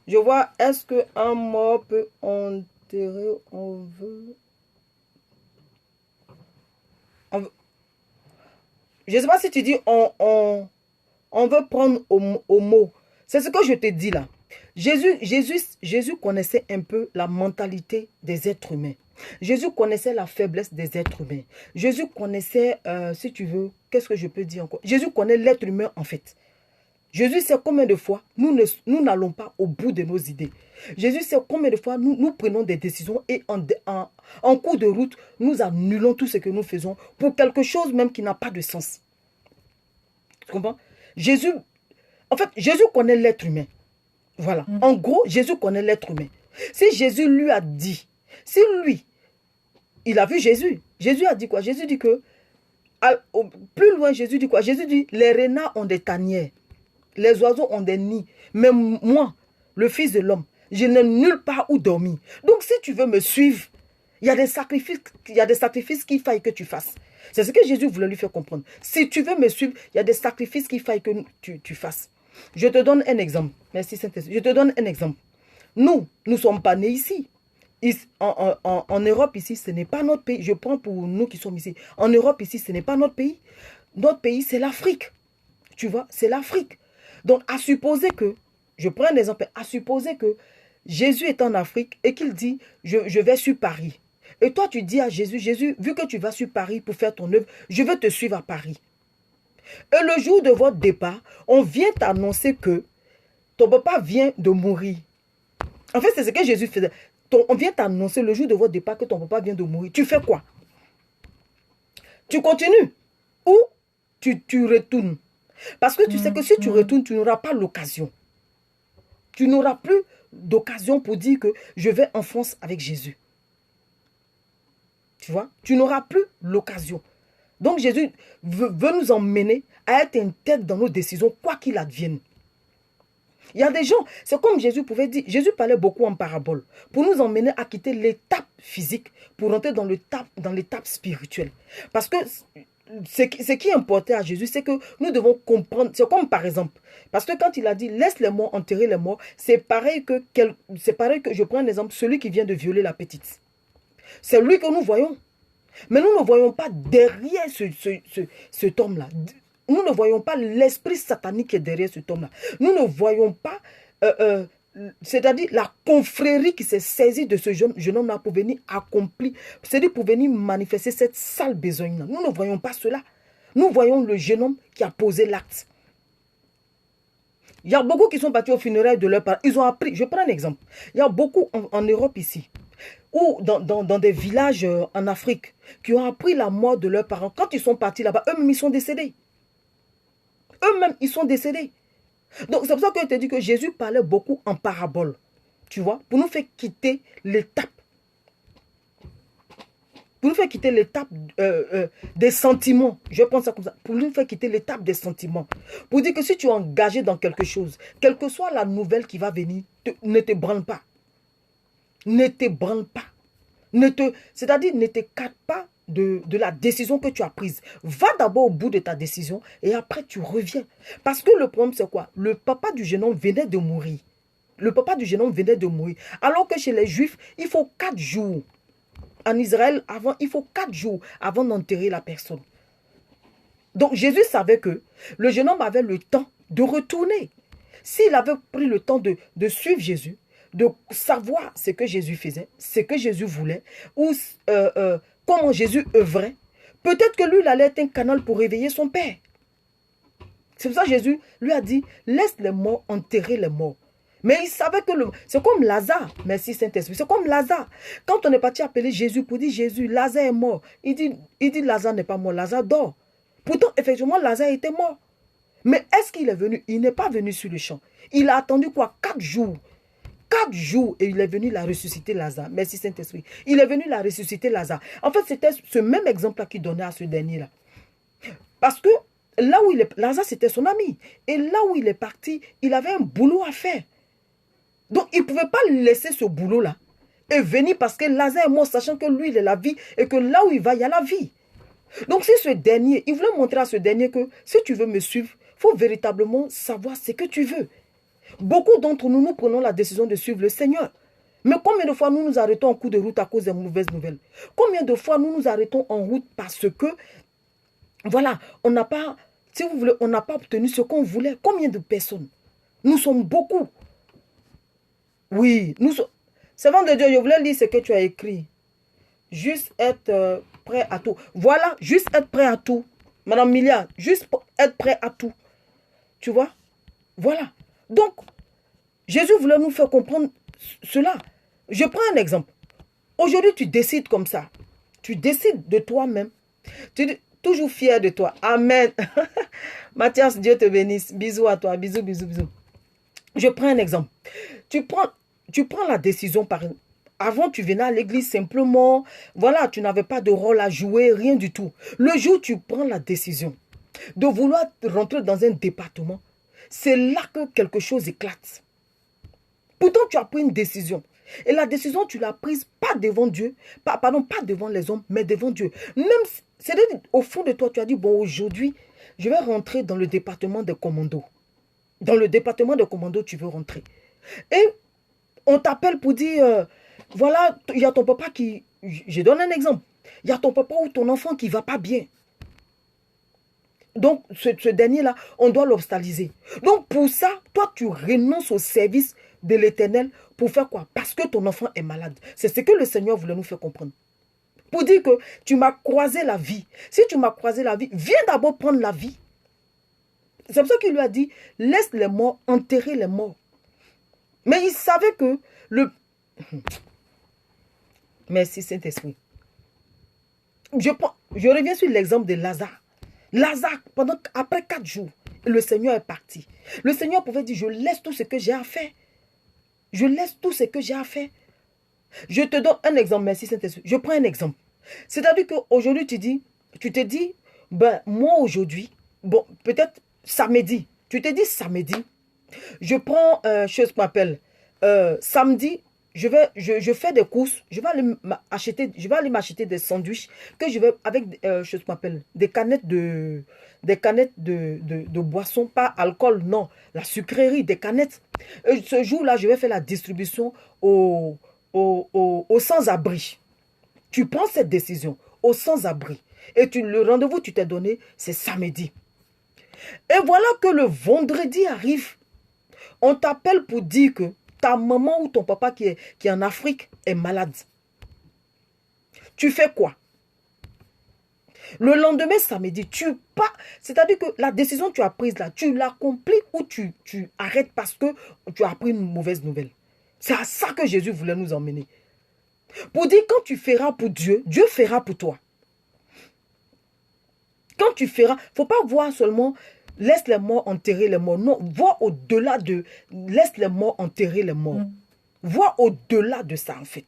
Je vois, est-ce qu'un mort peut enterrer... On veut... Je ne sais pas si tu dis on veut prendre au mot. C'est ce que je te dis là. Jésus connaissait un peu la mentalité des êtres humains. Jésus connaissait la faiblesse des êtres humains. Jésus connaissait, si tu veux, qu'est-ce que je peux dire encore? Jésus connaît l'être humain en fait. Jésus sait combien de fois nous n'allons pas au bout de nos idées. Jésus sait combien de fois nous prenons des décisions et en cours de route, nous annulons tout ce que nous faisons pour quelque chose même qui n'a pas de sens. Tu comprends? Jésus connaît l'être humain. Voilà. En gros, Jésus connaît l'être humain. Si Jésus lui a dit, si lui, il a vu Jésus. Jésus a dit quoi? Jésus dit que, plus loin, Jésus dit quoi? Jésus dit, les renards ont des tanières. Les oiseaux ont des nids. Mais moi, le Fils de l'homme, je n'ai nulle part où dormir. Donc, si tu veux me suivre, Il y a des sacrifices qu'il faille que tu fasses. C'est ce que Jésus voulait lui faire comprendre. Si tu veux me suivre, il y a des sacrifices qu'il faille que tu fasses. Je te donne un exemple. Merci Saint-Esprit. Je te donne un exemple. Nous ne sommes pas nés ici. En Europe, ici, ce n'est pas notre pays. Je prends pour nous qui sommes ici. En Europe, ici, ce n'est pas notre pays. Notre pays, c'est l'Afrique. Tu vois, c'est l'Afrique. Donc, à supposer que, je prends un exemple, à supposer que Jésus est en Afrique et qu'il dit, je vais sur Paris. Et toi, tu dis à Jésus, Jésus, vu que tu vas sur Paris pour faire ton œuvre, je veux te suivre à Paris. Et le jour de votre départ, on vient t'annoncer que ton papa vient de mourir. En fait, c'est ce que Jésus faisait. On vient t'annoncer le jour de votre départ que ton papa vient de mourir. Tu fais quoi? Tu continues ou tu retournes? Parce que tu sais que si tu retournes, tu n'auras pas l'occasion. Tu n'auras plus d'occasion pour dire que je vais en France avec Jésus. Tu vois? Tu n'auras plus l'occasion. Donc Jésus veut nous emmener à être intègres dans nos décisions, quoi qu'il advienne. Il y a des gens, c'est comme Jésus pouvait dire, Jésus parlait beaucoup en parabole, pour nous emmener à quitter l'étape physique, pour entrer dans l'étape spirituelle. Parce que ce qui importait à Jésus, c'est que nous devons comprendre, c'est comme par exemple, parce que quand il a dit, laisse les morts enterrer les morts, c'est pareil que, je prends un exemple, celui qui vient de violer la petite. C'est lui que nous voyons. Mais nous ne voyons pas derrière cet homme-là. Nous ne voyons pas l'esprit satanique qui est derrière cet homme-là. Nous ne voyons pas, c'est-à-dire la confrérie qui s'est saisie de ce jeune homme-là pour venir accomplir, c'est-à-dire pour venir manifester cette sale besogne-là. Nous ne voyons pas cela. Nous voyons le jeune homme qui a posé l'acte. Il y a beaucoup qui sont partis au funérailles de leurs parents. Ils ont appris, je prends un exemple. Il y a beaucoup en Europe ici, ou dans des villages en Afrique, qui ont appris la mort de leurs parents. Quand ils sont partis là-bas, eux-mêmes, ils sont décédés. Eux-mêmes, ils sont décédés. Donc, c'est pour ça que je te dis que Jésus parlait beaucoup en parabole. Tu vois, pour nous faire quitter l'étape. Pour nous faire quitter l'étape des sentiments. Je pense ça comme ça. Pour nous faire quitter l'étape des sentiments. Pour dire que si tu es engagé dans quelque chose, quelle que soit la nouvelle qui va venir, ne te branle pas. Ne te branle pas. C'est-à-dire, ne t'écarte pas de la décision que tu as prise. Va d'abord au bout de ta décision et après tu reviens. Parce que le problème, c'est quoi? Le papa du jeune homme venait de mourir. Le papa du jeune homme venait de mourir. Alors que chez les Juifs, il faut 4 jours. En Israël, il faut 4 jours avant d'enterrer la personne. Donc Jésus savait que le jeune homme avait le temps de retourner. S'il avait pris le temps de suivre Jésus, de savoir ce que Jésus faisait, ce que Jésus voulait, ou comment Jésus œuvrait, peut-être que lui, il allait être un canal pour réveiller son père. C'est pour ça que Jésus lui a dit, laisse les morts enterrer les morts. Mais il savait que c'est comme Lazare. Merci Saint-Esprit. C'est comme Lazare. Quand on est parti appeler Jésus pour dire, Jésus, Lazare est mort. Il dit Lazare n'est pas mort, Lazare dort. Pourtant, effectivement, Lazare était mort. Mais est-ce qu'il est venu? Il n'est pas venu sur le champ. Il a attendu quoi? 4 jours. 4 jours et il est venu la ressusciter Lazare. Merci Saint-Esprit. Il est venu la ressusciter Lazare. En fait, c'était ce même exemple-là qu'il donnait à ce dernier-là. Parce que là où Lazare, c'était son ami. Et là où il est parti, il avait un boulot à faire. Donc, il ne pouvait pas laisser ce boulot-là et venir parce que Lazare est mort, sachant que lui, il est la vie et que là où il va, il y a la vie. Donc, si ce dernier, il voulait montrer à ce dernier que si tu veux me suivre, il faut véritablement savoir ce que tu veux. Beaucoup d'entre nous, nous prenons la décision de suivre le Seigneur. Mais combien de fois nous nous arrêtons en cours de route à cause des mauvaises nouvelles? Combien de fois nous nous arrêtons en route parce que, voilà, on n'a pas, si vous voulez, on n'a pas obtenu ce qu'on voulait. Combien de personnes? Nous sommes beaucoup. Oui, servant de Dieu, je voulais lire ce que tu as écrit. Juste être prêt à tout. Voilà, juste être prêt à tout. Madame Milia, juste être prêt à tout. Tu vois? Voilà. Donc, Jésus voulait nous faire comprendre cela. Je prends un exemple. Aujourd'hui, tu décides comme ça. Tu décides de toi-même. Tu es toujours fier de toi. Amen. Mathias, Dieu te bénisse. Bisous à toi. Bisous, bisous, bisous. Je prends un exemple. Tu prends la décision par exemple. Avant, tu venais à l'église simplement. Voilà, tu n'avais pas de rôle à jouer, rien du tout. Le jour où tu prends la décision de vouloir rentrer dans un département, c'est là que quelque chose éclate. Pourtant, tu as pris une décision. Et la décision, tu l'as prise pas devant Dieu, pas devant les hommes, mais devant Dieu. Même, c'est-à-dire, au fond de toi, tu as dit, bon, aujourd'hui, je vais rentrer dans le département des commandos. Dans le département des commandos, tu veux rentrer. Et on t'appelle pour dire, voilà, il y a ton papa qui, je donne un exemple, il y a ton papa ou ton enfant qui ne va pas bien. Donc, ce dernier-là, on doit l'hospitaliser. Donc, pour ça, toi, tu renonces au service de l'Éternel pour faire quoi? Parce que ton enfant est malade. C'est ce que le Seigneur voulait nous faire comprendre. Pour dire que tu m'as croisé la vie. Si tu m'as croisé la vie, viens d'abord prendre la vie. C'est pour ça qu'il lui a dit, laisse les morts enterrer les morts. Mais il savait que le... Merci Saint-Esprit. Je reviens sur l'exemple de Lazare. Lazare, après 4 jours, le Seigneur est parti. Le Seigneur pouvait dire, je laisse tout ce que j'ai à faire. Je laisse tout ce que j'ai à faire. Je te donne un exemple, merci Saint-Esprit. Je prends un exemple. C'est-à-dire qu'aujourd'hui, tu te dis, ben, moi aujourd'hui, bon, peut-être samedi, tu te dis samedi, je prends, chose qu'on appelle, samedi, je fais des courses, je vais aller m'acheter des sandwichs que je vais avec chose qu'on appelle des canettes de boissons, pas alcool, non, la sucrerie, des canettes. Ce jour-là, je vais faire la distribution aux sans-abri. Tu prends cette décision aux sans-abri et le rendez-vous que tu t'es donné, c'est samedi. Et voilà que le vendredi arrive. On t'appelle pour dire que ta maman ou ton papa qui est en Afrique est malade. Tu fais quoi? Le lendemain, samedi, c'est-à-dire que la décision que tu as prise là, tu l'accomplis ou tu arrêtes parce que tu as appris une mauvaise nouvelle. C'est à ça que Jésus voulait nous emmener. Pour dire, quand tu feras pour Dieu, Dieu fera pour toi. Quand tu feras, il ne faut pas voir seulement laisse les morts enterrer les morts. Non, vois au-delà de laisse les morts enterrer les morts. Vois au-delà de ça en fait.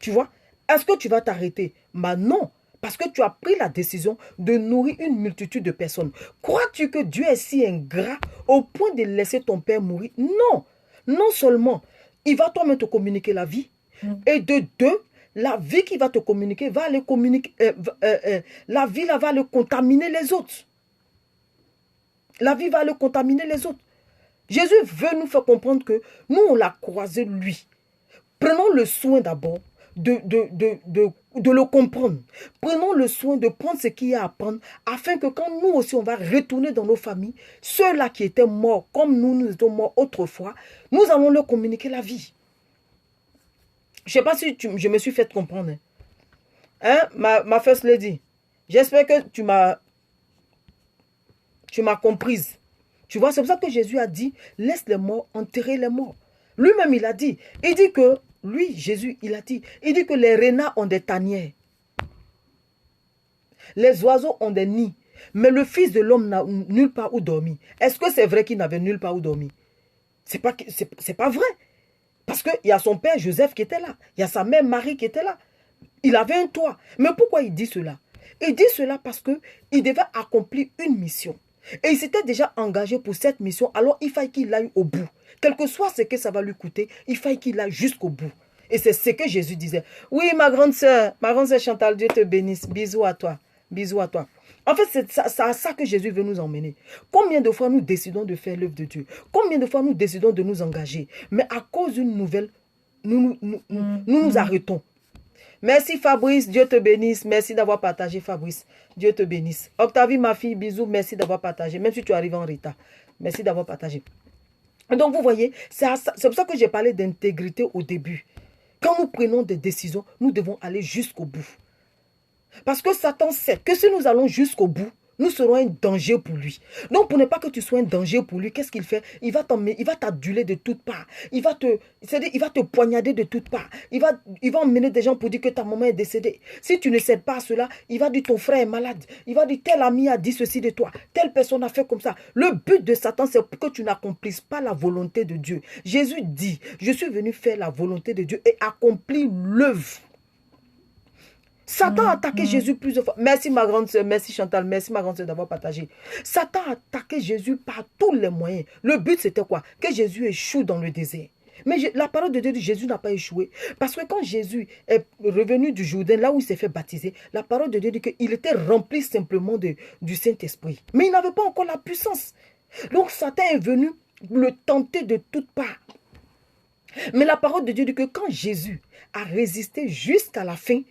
Tu vois? Est-ce que tu vas t'arrêter? Mais non, parce que tu as pris la décision de nourrir une multitude de personnes. Crois-tu que Dieu est si ingrat au point de laisser ton père mourir? Non. Non seulement, il va toi-même te communiquer la vie. Et de deux, la vie qu'il va te communiquer va aller communiquer, la vie là va aller contaminer les autres. La vie va aller contaminer les autres. Jésus veut nous faire comprendre que nous, on l'a croisé lui. Prenons le soin d'abord de le comprendre. Prenons le soin de prendre ce qu'il y a à prendre afin que quand nous aussi, on va retourner dans nos familles, ceux-là qui étaient morts comme nous étions morts autrefois, nous allons leur communiquer la vie. Je ne sais pas si je me suis fait comprendre. Hein, ma first lady, j'espère que tu m'as comprise. Tu vois, c'est pour ça que Jésus a dit, laisse les morts enterrer les morts. Lui-même, il dit que, Jésus, il dit que les renards ont des tanières. Les oiseaux ont des nids. Mais le Fils de l'homme n'a nulle part où dormir. Est-ce que c'est vrai qu'il n'avait nulle part où dormir? C'est pas vrai. Parce qu'il y a son père Joseph qui était là. Il y a sa mère Marie qui était là. Il avait un toit. Mais pourquoi il dit cela? Il dit cela parce qu'il devait accomplir une mission. Et il s'était déjà engagé pour cette mission. Alors il fallait qu'il aille au bout. Quel que soit ce que ça va lui coûter, il fallait qu'il aille jusqu'au bout. Et c'est ce que Jésus disait. Oui, ma grande sœur Chantal, Dieu te bénisse. Bisous à toi. Bisous à toi. En fait, c'est à ça que Jésus veut nous emmener. Combien de fois nous décidons de faire l'œuvre de Dieu? Combien de fois nous décidons de nous engager? Mais à cause d'une nouvelle, nous nous arrêtons. Merci Fabrice, Dieu te bénisse. Merci d'avoir partagé Fabrice. Dieu te bénisse. Octavie, ma fille, bisous, merci d'avoir partagé. Même si tu arrives en retard. Merci d'avoir partagé. Donc vous voyez, c'est pour ça que j'ai parlé d'intégrité au début. Quand nous prenons des décisions, nous devons aller jusqu'au bout. Parce que Satan sait que si nous allons jusqu'au bout, nous serons un danger pour lui. Donc pour ne pas que tu sois un danger pour lui, qu'est-ce qu'il fait? Il va t'aduler de toutes parts. Il va te poignarder de toutes parts. Il va emmener des gens pour dire que ta maman est décédée. Si tu ne cèdes pas à cela, il va dire ton frère est malade. Il va dire tel ami a dit ceci de toi. Telle personne a fait comme ça. Le but de Satan, c'est que tu n'accomplisses pas la volonté de Dieu. Jésus dit, je suis venu faire la volonté de Dieu et accomplir l'œuvre. Satan a attaqué Jésus plusieurs fois. Merci ma grande soeur, merci Chantal, merci ma grande soeur d'avoir partagé. Satan a attaqué Jésus par tous les moyens. Le but c'était quoi? Que Jésus échoue dans le désert. Mais la parole de Dieu dit Jésus n'a pas échoué. Parce que quand Jésus est revenu du Jourdain, là où il s'est fait baptiser, la parole de Dieu dit qu'il était rempli simplement du Saint-Esprit. Mais il n'avait pas encore la puissance. Donc Satan est venu le tenter de toutes parts. Mais la parole de Dieu dit que quand Jésus a résisté jusqu'à la fin,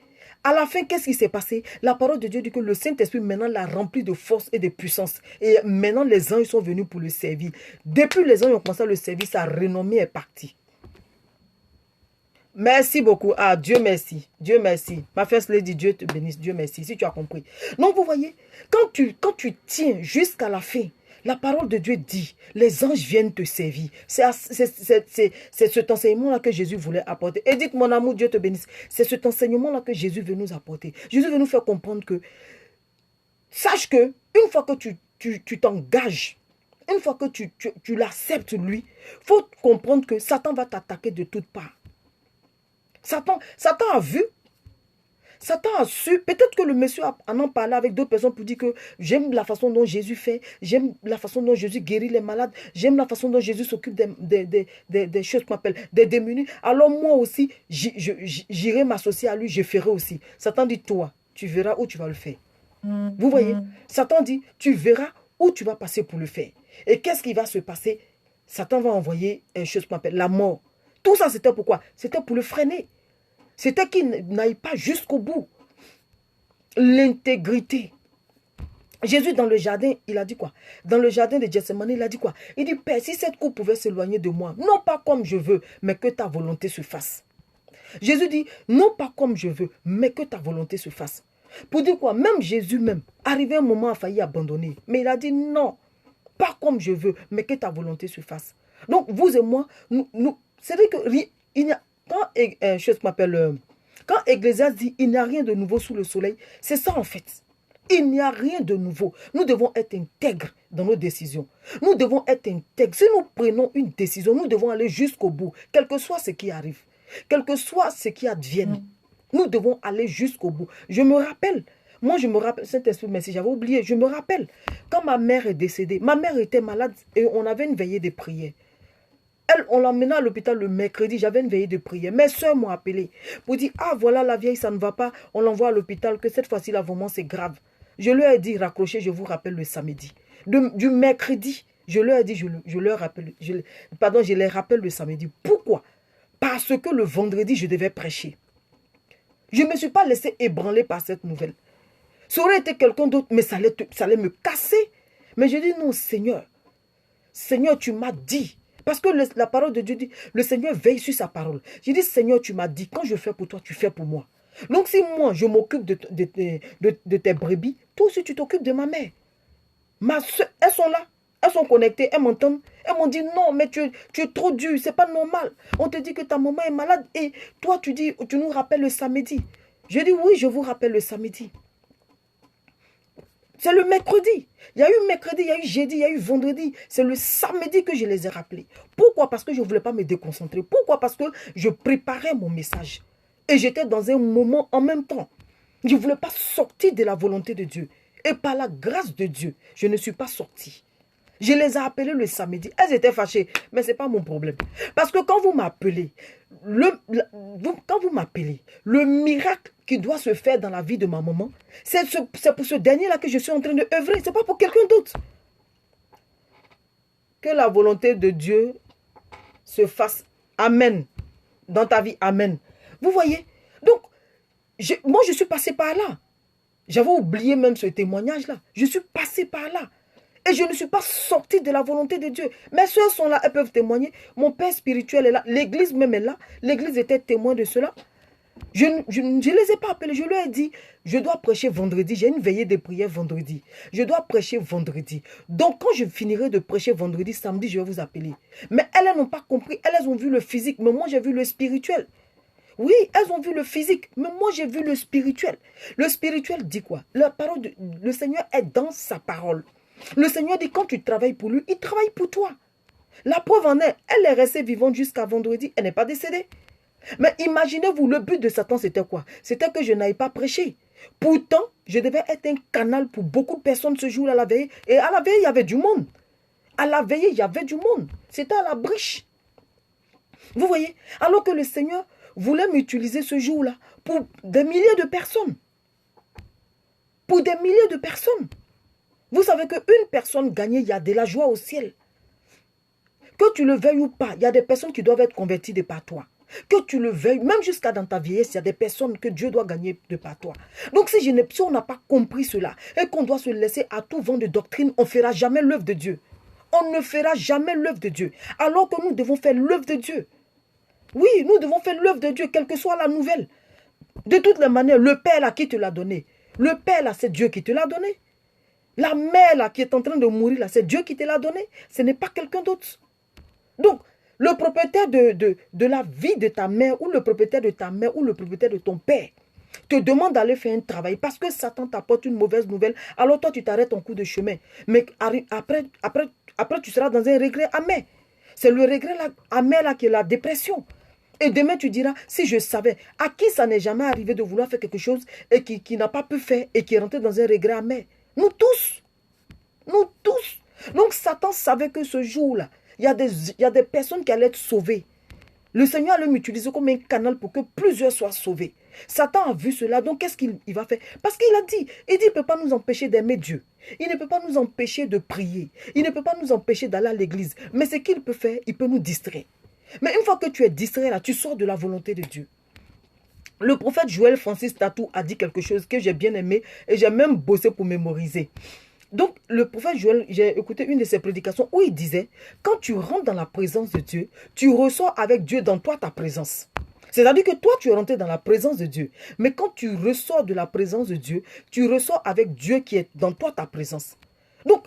qu'est-ce qui s'est passé? La parole de Dieu dit que le Saint-Esprit maintenant l'a rempli de force et de puissance. Et maintenant les anges sont venus pour le servir. Depuis les anges ont commencé à le servir, sa renommée est partie. Merci beaucoup. Ah, Dieu merci. Dieu merci. Ma first lady, Dieu te bénisse. Dieu merci. Si tu as compris. Donc vous voyez, quand tu tiens jusqu'à la fin, la parole de Dieu dit, les anges viennent te servir. C'est cet enseignement-là que Jésus voulait apporter. Et dites, mon amour, Dieu te bénisse. C'est cet enseignement-là que Jésus veut nous apporter. Jésus veut nous faire comprendre que, sache que, une fois que tu t'engages, une fois que tu l'acceptes, lui, il faut comprendre que Satan va t'attaquer de toutes parts. Satan a vu. Satan a su, peut-être que le monsieur en parlé avec d'autres personnes pour dire que j'aime la façon dont Jésus fait, j'aime la façon dont Jésus guérit les malades, j'aime la façon dont Jésus s'occupe des choses qu'on appelle des démunis. Alors moi aussi, j'irai m'associer à lui, je ferai aussi. Satan dit, toi, tu verras où tu vas le faire. Vous voyez, Satan dit, tu verras où tu vas passer pour le faire. Et qu'est-ce qui va se passer? Satan va envoyer une chose qu'on appelle la mort. Tout ça, c'était pourquoi? C'était pour le freiner. C'était qu'il n'aille pas jusqu'au bout. L'intégrité. Jésus dans le jardin, il a dit quoi? Dans le jardin de Gethsemane, il a dit quoi? Il dit, Père, si cette coupe pouvait s'éloigner de moi, non pas comme je veux, mais que ta volonté se fasse. Jésus dit, non pas comme je veux, mais que ta volonté se fasse. Pour dire quoi? Même Jésus même, arrivé un moment, a failli abandonner. Mais il a dit, non, pas comme je veux, mais que ta volonté se fasse. Donc, vous et moi, c'est vrai que il n'y a quand Ecclésiaste dit il n'y a rien de nouveau sous le soleil, c'est ça en fait. Il n'y a rien de nouveau. Nous devons être intègres dans nos décisions. Nous devons être intègres. Si nous prenons une décision, nous devons aller jusqu'au bout, quel que soit ce qui arrive, quel que soit ce qui advienne. Nous devons aller jusqu'au bout. Je me rappelle, Saint-Esprit, merci, j'avais oublié, je me rappelle, quand ma mère est décédée, ma mère était malade et on avait une veillée de prière. On l'emmena à l'hôpital le mercredi, j'avais une veillée de prière. Mes soeurs m'ont appelé pour dire, ah voilà la vieille, ça ne va pas, on l'envoie à l'hôpital, que cette fois-ci, là, vraiment, c'est grave. Je leur ai dit, raccrochez, je vous rappelle le samedi. Du mercredi, je leur ai dit, je les rappelle le samedi. Pourquoi? Parce que le vendredi, je devais prêcher. Je ne me suis pas laissé ébranler par cette nouvelle. Ça aurait été quelqu'un d'autre, mais ça allait me casser. Mais je dis, non, Seigneur, tu m'as dit. Parce que la parole de Dieu dit, le Seigneur veille sur sa parole. J'ai dit, Seigneur, tu m'as dit, quand je fais pour toi, tu fais pour moi. Donc si moi, je m'occupe de tes brebis, toi aussi, tu t'occupes de ma mère. Ma soeur, elles sont là, elles sont connectées, elles m'entendent. Elles m'ont dit, non, mais tu es trop dur, c'est pas normal. On te dit que ta maman est malade et toi, tu nous rappelles le samedi. Je dis, oui, je vous rappelle le samedi. C'est le mercredi. Il y a eu mercredi, il y a eu jeudi, il y a eu vendredi. C'est le samedi que je les ai rappelés. Pourquoi? Parce que je ne voulais pas me déconcentrer. Pourquoi? Parce que je préparais mon message. Et j'étais dans un moment en même temps. Je ne voulais pas sortir de la volonté de Dieu. Et par la grâce de Dieu, je ne suis pas sortie. Je les ai appelées le samedi. Elles étaient fâchées, mais ce n'est pas mon problème. Parce que quand vous m'appelez, le miracle qui doit se faire dans la vie de ma maman, c'est pour ce dernier-là que je suis en train de œuvrer. Ce n'est pas pour quelqu'un d'autre. Que la volonté de Dieu se fasse. Amen. Dans ta vie, amen. Vous voyez? Donc, moi, je suis passée par là. J'avais oublié même ce témoignage-là. Je suis passée par là. Et je ne suis pas sortie de la volonté de Dieu. Mes soeurs sont là, elles peuvent témoigner. Mon père spirituel est là. L'église même est là. L'église était témoin de cela. Je ne les ai pas appelés. Je leur ai dit, je dois prêcher vendredi. J'ai une veillée de prière vendredi. Je dois prêcher vendredi. Donc, quand je finirai de prêcher vendredi, samedi, je vais vous appeler. Mais elles n'ont pas compris. Elles ont vu le physique. Mais moi, j'ai vu le spirituel. Oui, elles ont vu le physique, mais moi j'ai vu le spirituel. Le spirituel dit quoi? Le Seigneur est dans sa parole. Le Seigneur dit, quand tu travailles pour lui, il travaille pour toi. La preuve en est, elle est restée vivante jusqu'à vendredi, elle n'est pas décédée. Mais imaginez-vous, le but de Satan, c'était quoi? C'était que je n'aille pas prêcher. Pourtant, je devais être un canal pour beaucoup de personnes ce jour-là à la veille. Et à la veille, il y avait du monde. À la veille, il y avait du monde. C'était à la briche. Vous voyez? Alors que le Seigneur voulait m'utiliser ce jour-là pour des milliers de personnes. Pour des milliers de personnes. Vous savez qu'une personne gagnée, il y a de la joie au ciel. Que tu le veuilles ou pas, il y a des personnes qui doivent être converties de par toi. Que tu le veuilles, même jusqu'à dans ta vieillesse, il y a des personnes que Dieu doit gagner de par toi. Donc si on n'a pas compris cela et qu'on doit se laisser à tout vent de doctrine, on ne fera jamais l'œuvre de Dieu. On ne fera jamais l'œuvre de Dieu. Alors que nous devons faire l'œuvre de Dieu. Oui, nous devons faire l'œuvre de Dieu, quelle que soit la nouvelle. De toutes les manières, le Père là qui te l'a donné. Le Père là, c'est Dieu qui te l'a donné. La mère là qui est en train de mourir là, c'est Dieu qui te l'a donné. Ce n'est pas quelqu'un d'autre. Donc, le propriétaire de la vie de ta mère ou le propriétaire de ta mère ou le propriétaire de ton père te demande d'aller faire un travail parce que Satan t'apporte une mauvaise nouvelle. Alors toi, tu t'arrêtes en cours de chemin. Mais après tu seras dans un regret amer. C'est le regret là, amer là qui est la dépression. Et demain, tu diras, si je savais, à qui ça n'est jamais arrivé de vouloir faire quelque chose et qui n'a pas pu faire et qui est rentré dans un regret amer. Nous tous. Nous tous. Donc Satan savait que ce jour-là, il y a des personnes qui allaient être sauvées. Le Seigneur allait m'utiliser comme un canal pour que plusieurs soient sauvés. Satan a vu cela, donc qu'est-ce qu'il va faire? Parce qu'il a dit, il ne peut pas nous empêcher d'aimer Dieu. Il ne peut pas nous empêcher de prier. Il ne peut pas nous empêcher d'aller à l'église. Mais ce qu'il peut faire, il peut nous distraire. Mais une fois que tu es distrait là, tu sors de la volonté de Dieu. Le prophète Joël Francis Tatou a dit quelque chose que j'ai bien aimé et j'ai même bossé pour mémoriser. Donc, le prophète Joël, j'ai écouté une de ses prédications où il disait, quand tu rentres dans la présence de Dieu, tu ressors avec Dieu dans toi ta présence. C'est-à-dire que toi, tu es rentré dans la présence de Dieu. Mais quand tu ressors de la présence de Dieu, tu ressors avec Dieu qui est dans toi ta présence. Donc,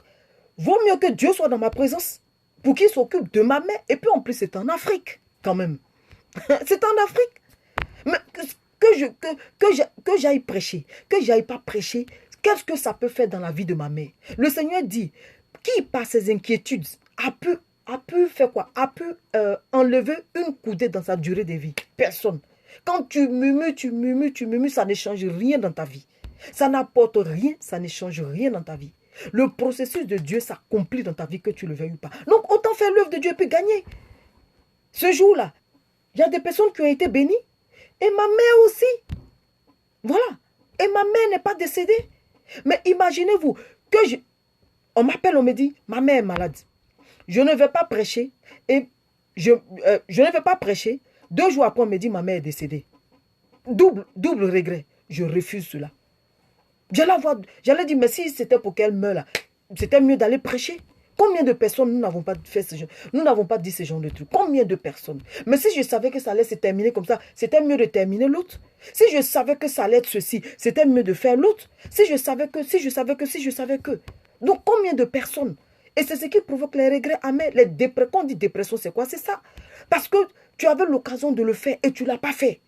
vaut mieux que Dieu soit dans ma présence pour qu'il s'occupe de ma mère. Et puis en plus, c'est en Afrique, quand même. C'est en Afrique. Mais que j'aille prêcher, que j'aille pas prêcher, qu'est-ce que ça peut faire dans la vie de ma mère? Le Seigneur dit, qui par ses inquiétudes a pu faire quoi? A pu enlever une coudée dans sa durée de vie? Personne. Quand tu murmures, ça ne change rien dans ta vie. Ça n'apporte rien, ça ne change rien dans ta vie. Le processus de Dieu s'accomplit dans ta vie, que tu le veuilles ou pas. Donc, autant faire l'œuvre de Dieu et puis gagner. Ce jour-là, il y a des personnes qui ont été bénies. Et ma mère aussi. Voilà. Et ma mère n'est pas décédée. Mais imaginez-vous que on m'appelle, on me dit, ma mère est malade. Je ne vais pas prêcher. Et je ne vais pas prêcher. 2 jours après, on me dit, ma mère est décédée. Double regret. Je refuse cela. J'allais dire, mais si c'était pour qu'elle meure là, c'était mieux d'aller prêcher. Combien de personnes nous n'avons pas fait ce genre, nous n'avons pas dit ce genre de trucs? Combien de personnes? Mais si je savais que ça allait se terminer comme ça, c'était mieux de terminer l'autre. Si je savais que ça allait être ceci, c'était mieux de faire l'autre. Si je savais que. Donc combien de personnes? Et c'est ce qui provoque les regrets amers. Quand on dit dépression, c'est quoi? C'est ça. Parce que tu avais l'occasion de le faire et tu ne l'as pas fait.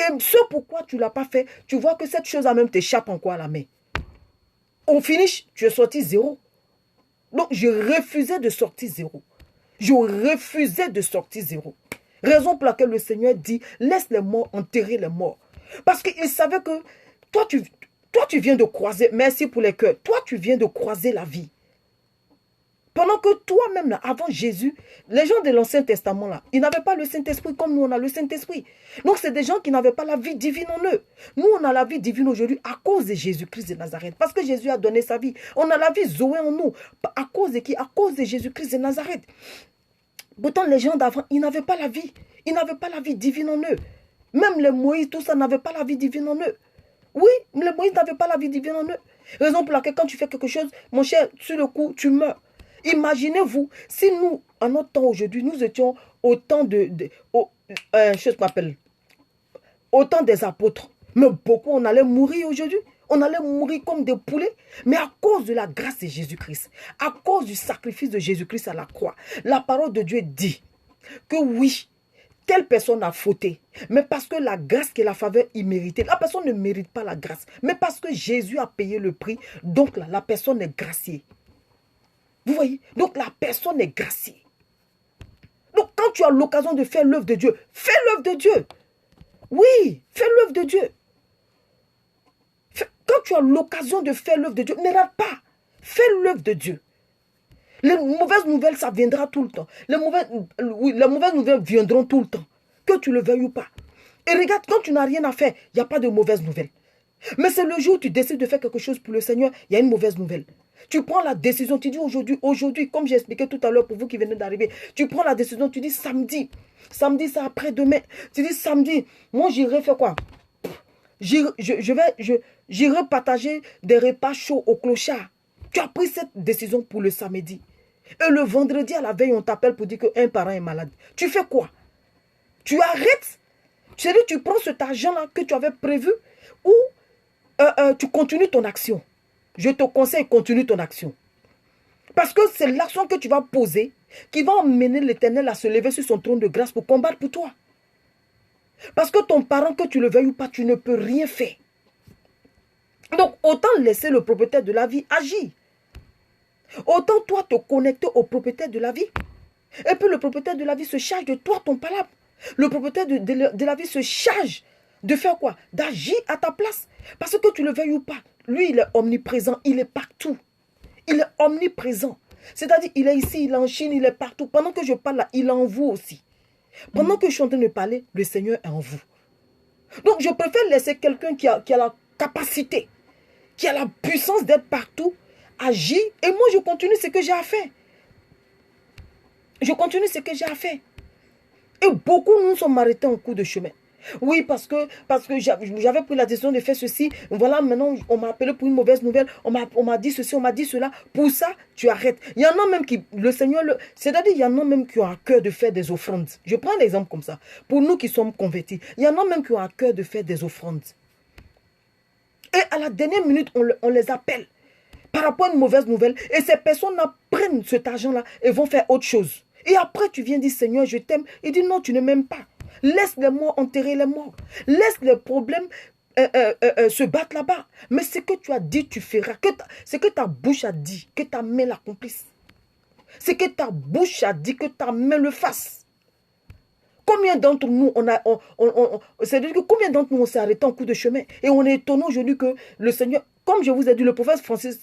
Et ce pourquoi tu ne l'as pas fait, tu vois que cette chose-là même t'échappe encore à la main. Au finish, tu es sorti 0. Donc, je refusais de sortir 0. Je refusais de sortir 0. Raison pour laquelle le Seigneur dit, laisse les morts enterrer les morts. Parce qu'il savait que toi, tu viens de croiser, merci pour les cœurs, toi, tu viens de croiser la vie. Pendant que toi-même, là, avant Jésus, les gens de l'Ancien Testament, là, ils n'avaient pas le Saint-Esprit comme nous, on a le Saint-Esprit. Donc, c'est des gens qui n'avaient pas la vie divine en eux. Nous, on a la vie divine aujourd'hui à cause de Jésus-Christ de Nazareth. Parce que Jésus a donné sa vie. On a la vie Zoé en nous. À cause de qui? À cause de Jésus-Christ de Nazareth. Pourtant, les gens d'avant, ils n'avaient pas la vie. Ils n'avaient pas la vie divine en eux. Même les Moïse, tout ça, n'avaient pas la vie divine en eux. Oui, les Moïse n'avaient pas la vie divine en eux. Raison pour laquelle, quand tu fais quelque chose, mon cher, sur le coup, tu meurs. Imaginez-vous, si nous, en notre temps aujourd'hui, nous étions au temps au temps des apôtres, mais beaucoup, on allait mourir aujourd'hui. On allait mourir comme des poulets, mais à cause de la grâce de Jésus-Christ, à cause du sacrifice de Jésus-Christ à la croix, la parole de Dieu dit que oui, telle personne a fauté, mais parce que la grâce et la faveur imméritait, la personne ne mérite pas la grâce, mais parce que Jésus a payé le prix, donc là, la personne est graciée. Vous voyez? Donc la personne est graciée. Donc quand tu as l'occasion de faire l'œuvre de Dieu, fais l'œuvre de Dieu. Oui, fais l'œuvre de Dieu. Quand tu as l'occasion de faire l'œuvre de Dieu, ne rate pas. Fais l'œuvre de Dieu. Les mauvaises nouvelles, ça viendra tout le temps. Oui, les mauvaises nouvelles viendront tout le temps. Que tu le veuilles ou pas. Et regarde, quand tu n'as rien à faire, il n'y a pas de mauvaises nouvelles. Mais c'est le jour où tu décides de faire quelque chose pour le Seigneur, il y a une mauvaise nouvelle. Tu prends la décision, tu dis aujourd'hui, comme j'ai expliqué tout à l'heure pour vous qui venez d'arriver, tu prends la décision, tu dis samedi, c'est après-demain. Tu dis samedi, moi j'irai faire quoi? J'irai partager des repas chauds au clochard. Tu as pris cette décision pour le samedi. Et le vendredi à la veille, on t'appelle pour dire qu'un parent est malade. Tu fais quoi? Tu arrêtes? C'est-à-dire, tu prends cet argent-là que tu avais prévu ou tu continues ton action. Je te conseille, continue ton action. Parce que c'est l'action que tu vas poser qui va emmener l'Éternel à se lever sur son trône de grâce pour combattre pour toi. Parce que ton parent, que tu le veuilles ou pas, tu ne peux rien faire. Donc, autant laisser le propriétaire de la vie agir. Autant toi te connecter au propriétaire de la vie. Et puis le propriétaire de la vie se charge de toi, ton palabre. Le propriétaire de la vie se charge de faire quoi? D'agir à ta place. Parce que tu le veuilles ou pas, lui, il est omniprésent, il est partout. Il est omniprésent. C'est-à-dire, il est ici, il est en Chine, il est partout. Pendant que je parle là, il est en vous aussi. Pendant que je suis en train de parler, le Seigneur est en vous. Donc, je préfère laisser quelqu'un qui a la capacité, qui a la puissance d'être partout, agir, et moi, je continue ce que j'ai à faire. Je continue ce que j'ai à faire. Et beaucoup nous sommes arrêtés en cours de chemin. Oui, parce que j'avais pris la décision de faire ceci. Voilà, maintenant, on m'a appelé pour une mauvaise nouvelle. On m'a dit ceci, on m'a dit cela. Pour ça, tu arrêtes. Il y en a même qui, le Seigneur, c'est-à-dire, il y en a même qui ont à cœur de faire des offrandes. Je prends un exemple comme ça. Pour nous qui sommes convertis, il y en a même qui ont à cœur de faire des offrandes. Et à la dernière minute, on les appelle par rapport à une mauvaise nouvelle. Et ces personnes-là prennent cet argent-là et vont faire autre chose. Et après, tu viens dire, Seigneur, je t'aime. Il dit, non, tu ne m'aimes pas. Laisse les morts enterrer les morts. Laisse les problèmes se battre là-bas. Mais ce que tu as dit, tu feras. Ce que ta bouche a dit, que ta main l'accomplisse. Ce que ta bouche a dit, que ta main le fasse. Combien d'entre nous, c'est-à-dire que combien d'entre nous on s'est arrêté en cours de chemin et on est étonné aujourd'hui que le Seigneur, comme je vous ai dit, le prophète Francis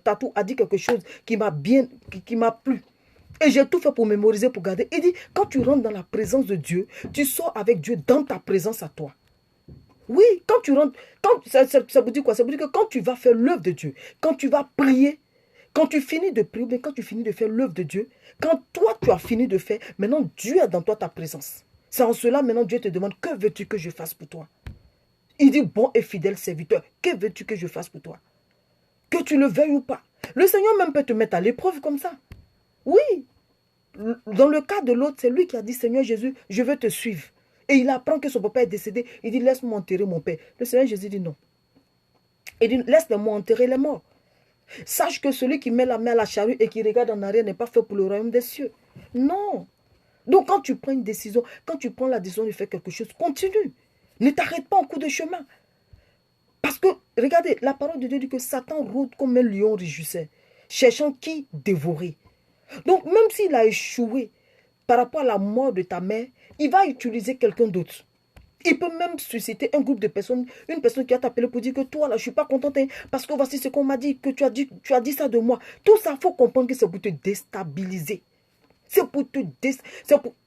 Tatou a dit quelque chose qui m'a plu. Et j'ai tout fait pour mémoriser, pour garder. Il dit, quand tu rentres dans la présence de Dieu, tu sors avec Dieu dans ta présence à toi. Oui, quand tu rentres, ça vous dit quoi? Ça vous dit que quand tu vas faire l'œuvre de Dieu, quand tu vas prier, quand tu finis de prier, mais quand tu finis de faire l'œuvre de Dieu, quand toi tu as fini de faire, maintenant Dieu est dans toi ta présence. C'est en cela maintenant Dieu te demande, que veux-tu que je fasse pour toi? Il dit, bon et fidèle serviteur, que veux-tu que je fasse pour toi? Que tu le veuilles ou pas. Le Seigneur même peut te mettre à l'épreuve comme ça. Oui. Dans le cas de l'autre, c'est lui qui a dit, Seigneur Jésus, je veux te suivre. Et il apprend que son papa est décédé. Il dit, laisse-moi enterrer mon père. Le Seigneur Jésus dit non. Il dit, laisse-moi enterrer les morts. Sache que celui qui met la main à la charrue et qui regarde en arrière n'est pas fait pour le royaume des cieux. Non. Donc quand tu prends une décision, quand tu prends la décision de faire quelque chose, continue. Ne t'arrête pas en cours de chemin. Parce que, regardez, la parole de Dieu dit que Satan rôde comme un lion rugissant, cherchant qui dévorer. Donc même s'il a échoué par rapport à la mort de ta mère, il va utiliser quelqu'un d'autre. Il peut même susciter un groupe de personnes, une personne qui va t'appeler pour dire que toi, là, je ne suis pas contente, hein, parce que voici ce qu'on m'a dit, que tu as dit ça de moi. Tout ça, il faut comprendre que c'est pour te déstabiliser. C'est pour te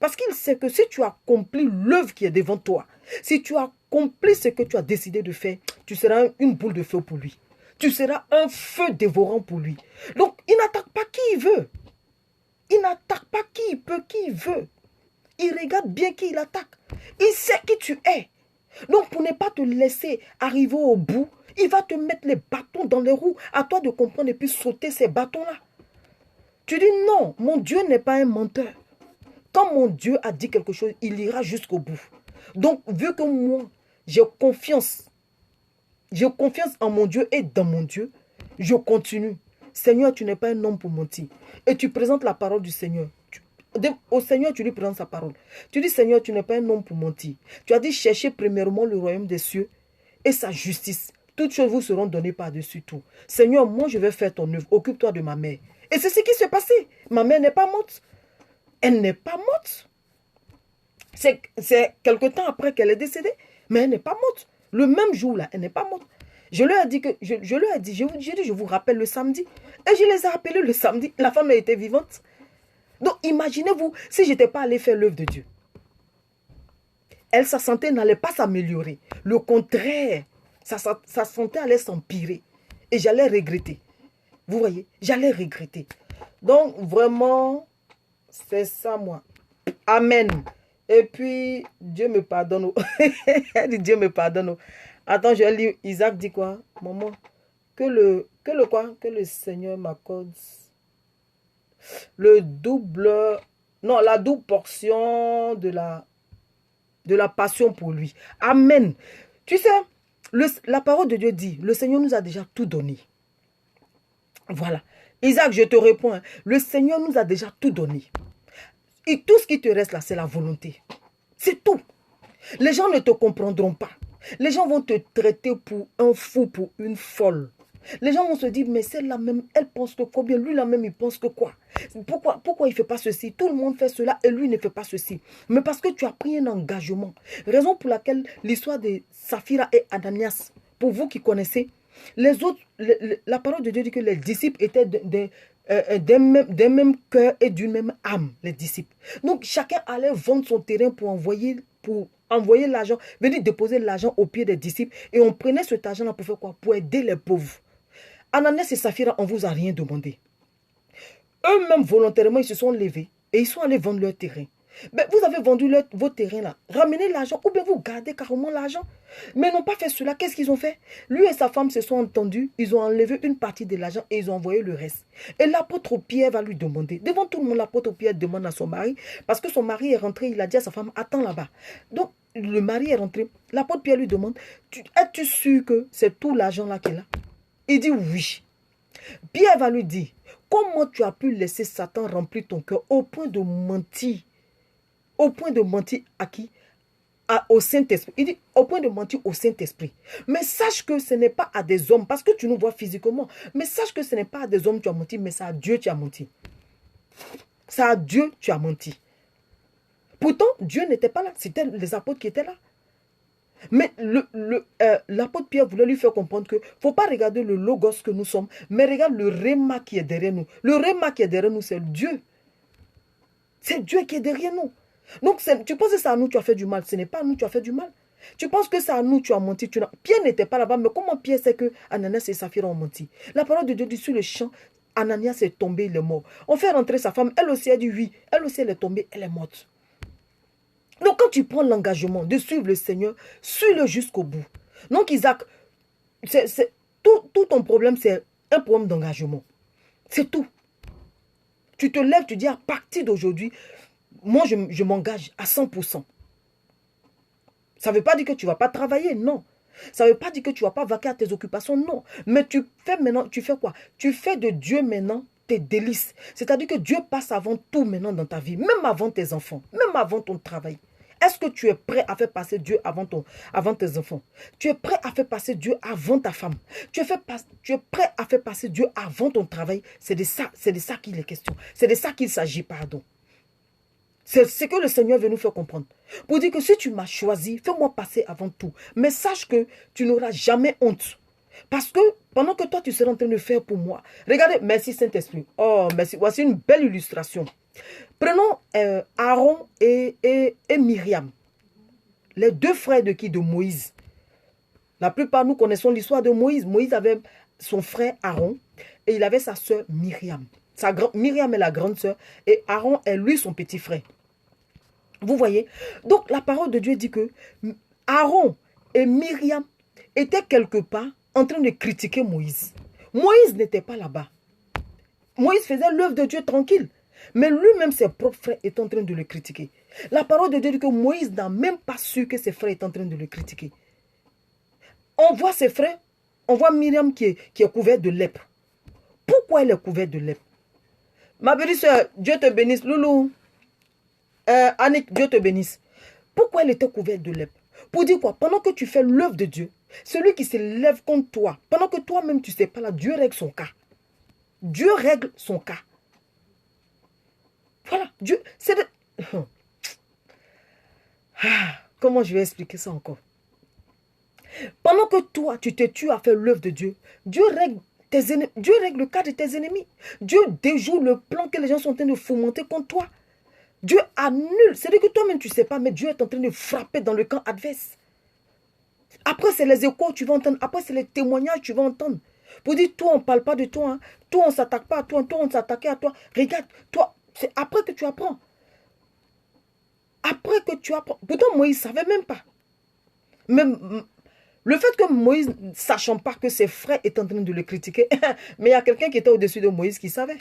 parce qu'il sait que si tu accomplis l'œuvre qui est devant toi, si tu accomplis ce que tu as décidé de faire, tu seras une boule de feu pour lui. Tu seras un feu dévorant pour lui. Donc, il n'attaque pas qui il veut. Il n'attaque pas qui il peut, qui il veut. Il regarde bien qui il attaque. Il sait qui tu es. Donc, pour ne pas te laisser arriver au bout, il va te mettre les bâtons dans les roues. À toi de comprendre et puis sauter ces bâtons-là. Tu dis non, mon Dieu n'est pas un menteur. Quand mon Dieu a dit quelque chose, il ira jusqu'au bout. Donc, vu que moi, j'ai confiance en mon Dieu et dans mon Dieu, je continue. Seigneur, tu n'es pas un homme pour mentir. Et tu présentes la parole du Seigneur. Au Seigneur, tu lui présentes sa parole. Tu dis, Seigneur, tu n'es pas un homme pour mentir. Tu as dit, cherchez premièrement le royaume des cieux et sa justice. Toutes choses vous seront données par-dessus tout. Seigneur, moi, je vais faire ton œuvre. Occupe-toi de ma mère. Et c'est ce qui s'est passé. Ma mère n'est pas morte. Elle n'est pas morte. C'est quelque temps après qu'elle est décédée. Mais elle n'est pas morte. Le même jour-là, elle n'est pas morte. Je leur ai dit que, je leur ai dit, j'ai dit, je vous rappelle le samedi. Et je les ai appelés le samedi. La femme a été vivante. Donc, imaginez-vous, si je n'étais pas allée faire l'œuvre de Dieu, elle, sa santé n'allait pas s'améliorer. Le contraire, sa santé allait s'empirer. Et j'allais regretter. Vous voyez, j'allais regretter. Donc, vraiment, c'est ça, moi. Amen. Et puis, Dieu me pardonne. Elle dit, Dieu me pardonne. Attends, je lis. Isaac dit quoi? Maman, que le quoi? Que le Seigneur m'accorde le double, non, la double portion de la passion pour lui. Amen. Tu sais, la parole de Dieu dit, le Seigneur nous a déjà tout donné. Voilà. Isaac, je te réponds, hein, le Seigneur nous a déjà tout donné. Et tout ce qui te reste là, c'est la volonté. C'est tout. Les gens ne te comprendront pas. Les gens vont te traiter pour un fou, pour une folle. Les gens vont se dire, mais celle-là même, elle pense que combien? Lui là même, il pense que quoi? Pourquoi il ne fait pas ceci? Tout le monde fait cela et lui ne fait pas ceci. Mais parce que tu as pris un engagement. Raison pour laquelle l'histoire de Saphira et Ananias, pour vous qui connaissez, les autres, la parole de Dieu dit que les disciples étaient d'un même cœur et d'une même âme, les disciples. Donc, chacun allait vendre son terrain pour envoyer l'argent, venir déposer l'argent aux pieds des disciples. Et on prenait cet argent-là pour faire quoi? Pour aider les pauvres. Ananias et Saphira, on ne vous a rien demandé. Eux-mêmes, volontairement, ils se sont levés et ils sont allés vendre leur terrain. Mais vous avez vendu vos terrains là. Ramenez l'argent ou bien vous gardez carrément l'argent. Mais ils n'ont pas fait cela. Qu'est-ce qu'ils ont fait? Lui et sa femme se sont entendus. Ils ont enlevé une partie de l'argent et ils ont envoyé le reste. Et l'apôtre Pierre va lui demander. Devant tout le monde, l'apôtre Pierre demande à son mari. Parce que son mari est rentré. Il a dit à sa femme, attends là-bas. Donc, le mari est rentré. L'apôtre Pierre lui demande, es-tu sûr que c'est tout l'argent là qu'il a? Il dit oui. Pierre va lui dire, comment tu as pu laisser Satan remplir ton cœur au point de mentir? Au point de mentir à qui? Au Saint-Esprit. Il dit, au point de mentir au Saint-Esprit. Mais sache que ce n'est pas à des hommes, parce que tu nous vois physiquement, mais sache que ce n'est pas à des hommes que tu as menti, mais c'est à Dieu que tu as menti. C'est à Dieu que tu as menti. Pourtant, Dieu n'était pas là, c'était les apôtres qui étaient là. Mais l'apôtre Pierre voulait lui faire comprendre que faut pas regarder le logos que nous sommes, mais regarde le réma qui est derrière nous. Le réma qui est derrière nous, c'est Dieu. C'est Dieu qui est derrière nous. Donc, tu penses que c'est à nous que tu as fait du mal. Ce n'est pas à nous que tu as fait du mal. Tu penses que c'est à nous que tu as menti. Pierre n'était pas là-bas, mais comment Pierre sait que Ananias et Saphira ont menti? La parole de Dieu dit sur le champ, Ananias est tombé, il est mort. On fait rentrer sa femme, elle aussi a dit oui. Elle aussi, elle est tombée, elle est morte. Donc, quand tu prends l'engagement de suivre le Seigneur, suis-le jusqu'au bout. Donc, Isaac, tout ton problème, c'est un problème d'engagement. C'est tout. Tu te lèves, tu dis à partir d'aujourd'hui, moi, je m'engage à 100%. Ça ne veut pas dire que tu ne vas pas travailler, non. Ça ne veut pas dire que tu ne vas pas vaquer à tes occupations, non. Mais tu fais maintenant, tu fais quoi? Tu fais de Dieu maintenant tes délices. C'est-à-dire que Dieu passe avant tout maintenant dans ta vie, même avant tes enfants, même avant ton travail. Est-ce que tu es prêt à faire passer Dieu avant tes enfants? Tu es prêt à faire passer Dieu avant ta femme? Tu es prêt à faire passer Dieu avant ton travail? C'est de ça qu'il est question. C'est de ça qu'il s'agit, pardon. C'est ce que le Seigneur veut nous faire comprendre. Pour dire que si tu m'as choisi, fais-moi passer avant tout. Mais sache que tu n'auras jamais honte. Parce que pendant que toi, tu seras en train de faire pour moi. Regardez, merci Saint-Esprit. Oh, merci. Voici une belle illustration. Prenons Aaron et Myriam. Les deux frères de qui? De Moïse. La plupart, nous connaissons l'histoire de Moïse. Moïse avait son frère Aaron et il avait sa soeur Myriam. Myriam est la grande soeur et Aaron est lui son petit frère. Vous voyez? Donc, la parole de Dieu dit que Aaron et Myriam étaient quelque part en train de critiquer Moïse. Moïse n'était pas là-bas. Moïse faisait l'œuvre de Dieu tranquille. Mais lui-même, ses propres frères étaient en train de le critiquer. La parole de Dieu dit que Moïse n'a même pas su que ses frères étaient en train de le critiquer. On voit ses frères, on voit Myriam qui est couverte de lèpre. Pourquoi elle est couverte de lèpre? Ma belle soeur, Dieu te bénisse, Loulou. Annick, Dieu te bénisse. Pourquoi elle était couverte de lèpre? Pour dire quoi? Pendant que tu fais l'œuvre de Dieu, celui qui se lève contre toi, pendant que toi-même tu ne sais pas là, Dieu règle son cas. Dieu règle son cas. Voilà, Dieu, c'est de... Comment je vais expliquer ça encore? Pendant Pendant que toi, tu te tues à faire l'œuvre de Dieu, Dieu règle Dieu règle le cas de tes ennemis. Dieu déjoue le plan que les gens sont en train de fomenter contre toi. Dieu annule. C'est-à-dire que toi-même, tu ne sais pas, mais Dieu est en train de frapper dans le camp adverse. Après, c'est les échos que tu vas entendre. Après, c'est les témoignages que tu vas entendre. Pour dire, toi, on ne parle pas de toi. Hein. Toi, on ne s'attaque pas à toi. Toi, on s'attaquait à toi. Regarde, toi, c'est après que tu apprends. Après que tu apprends. Pourtant, Moïse ne savait même pas. Même le fait que Moïse, ne sachant pas que ses frères étaient en train de le critiquer, mais il y a quelqu'un qui était au-dessus de Moïse qui savait.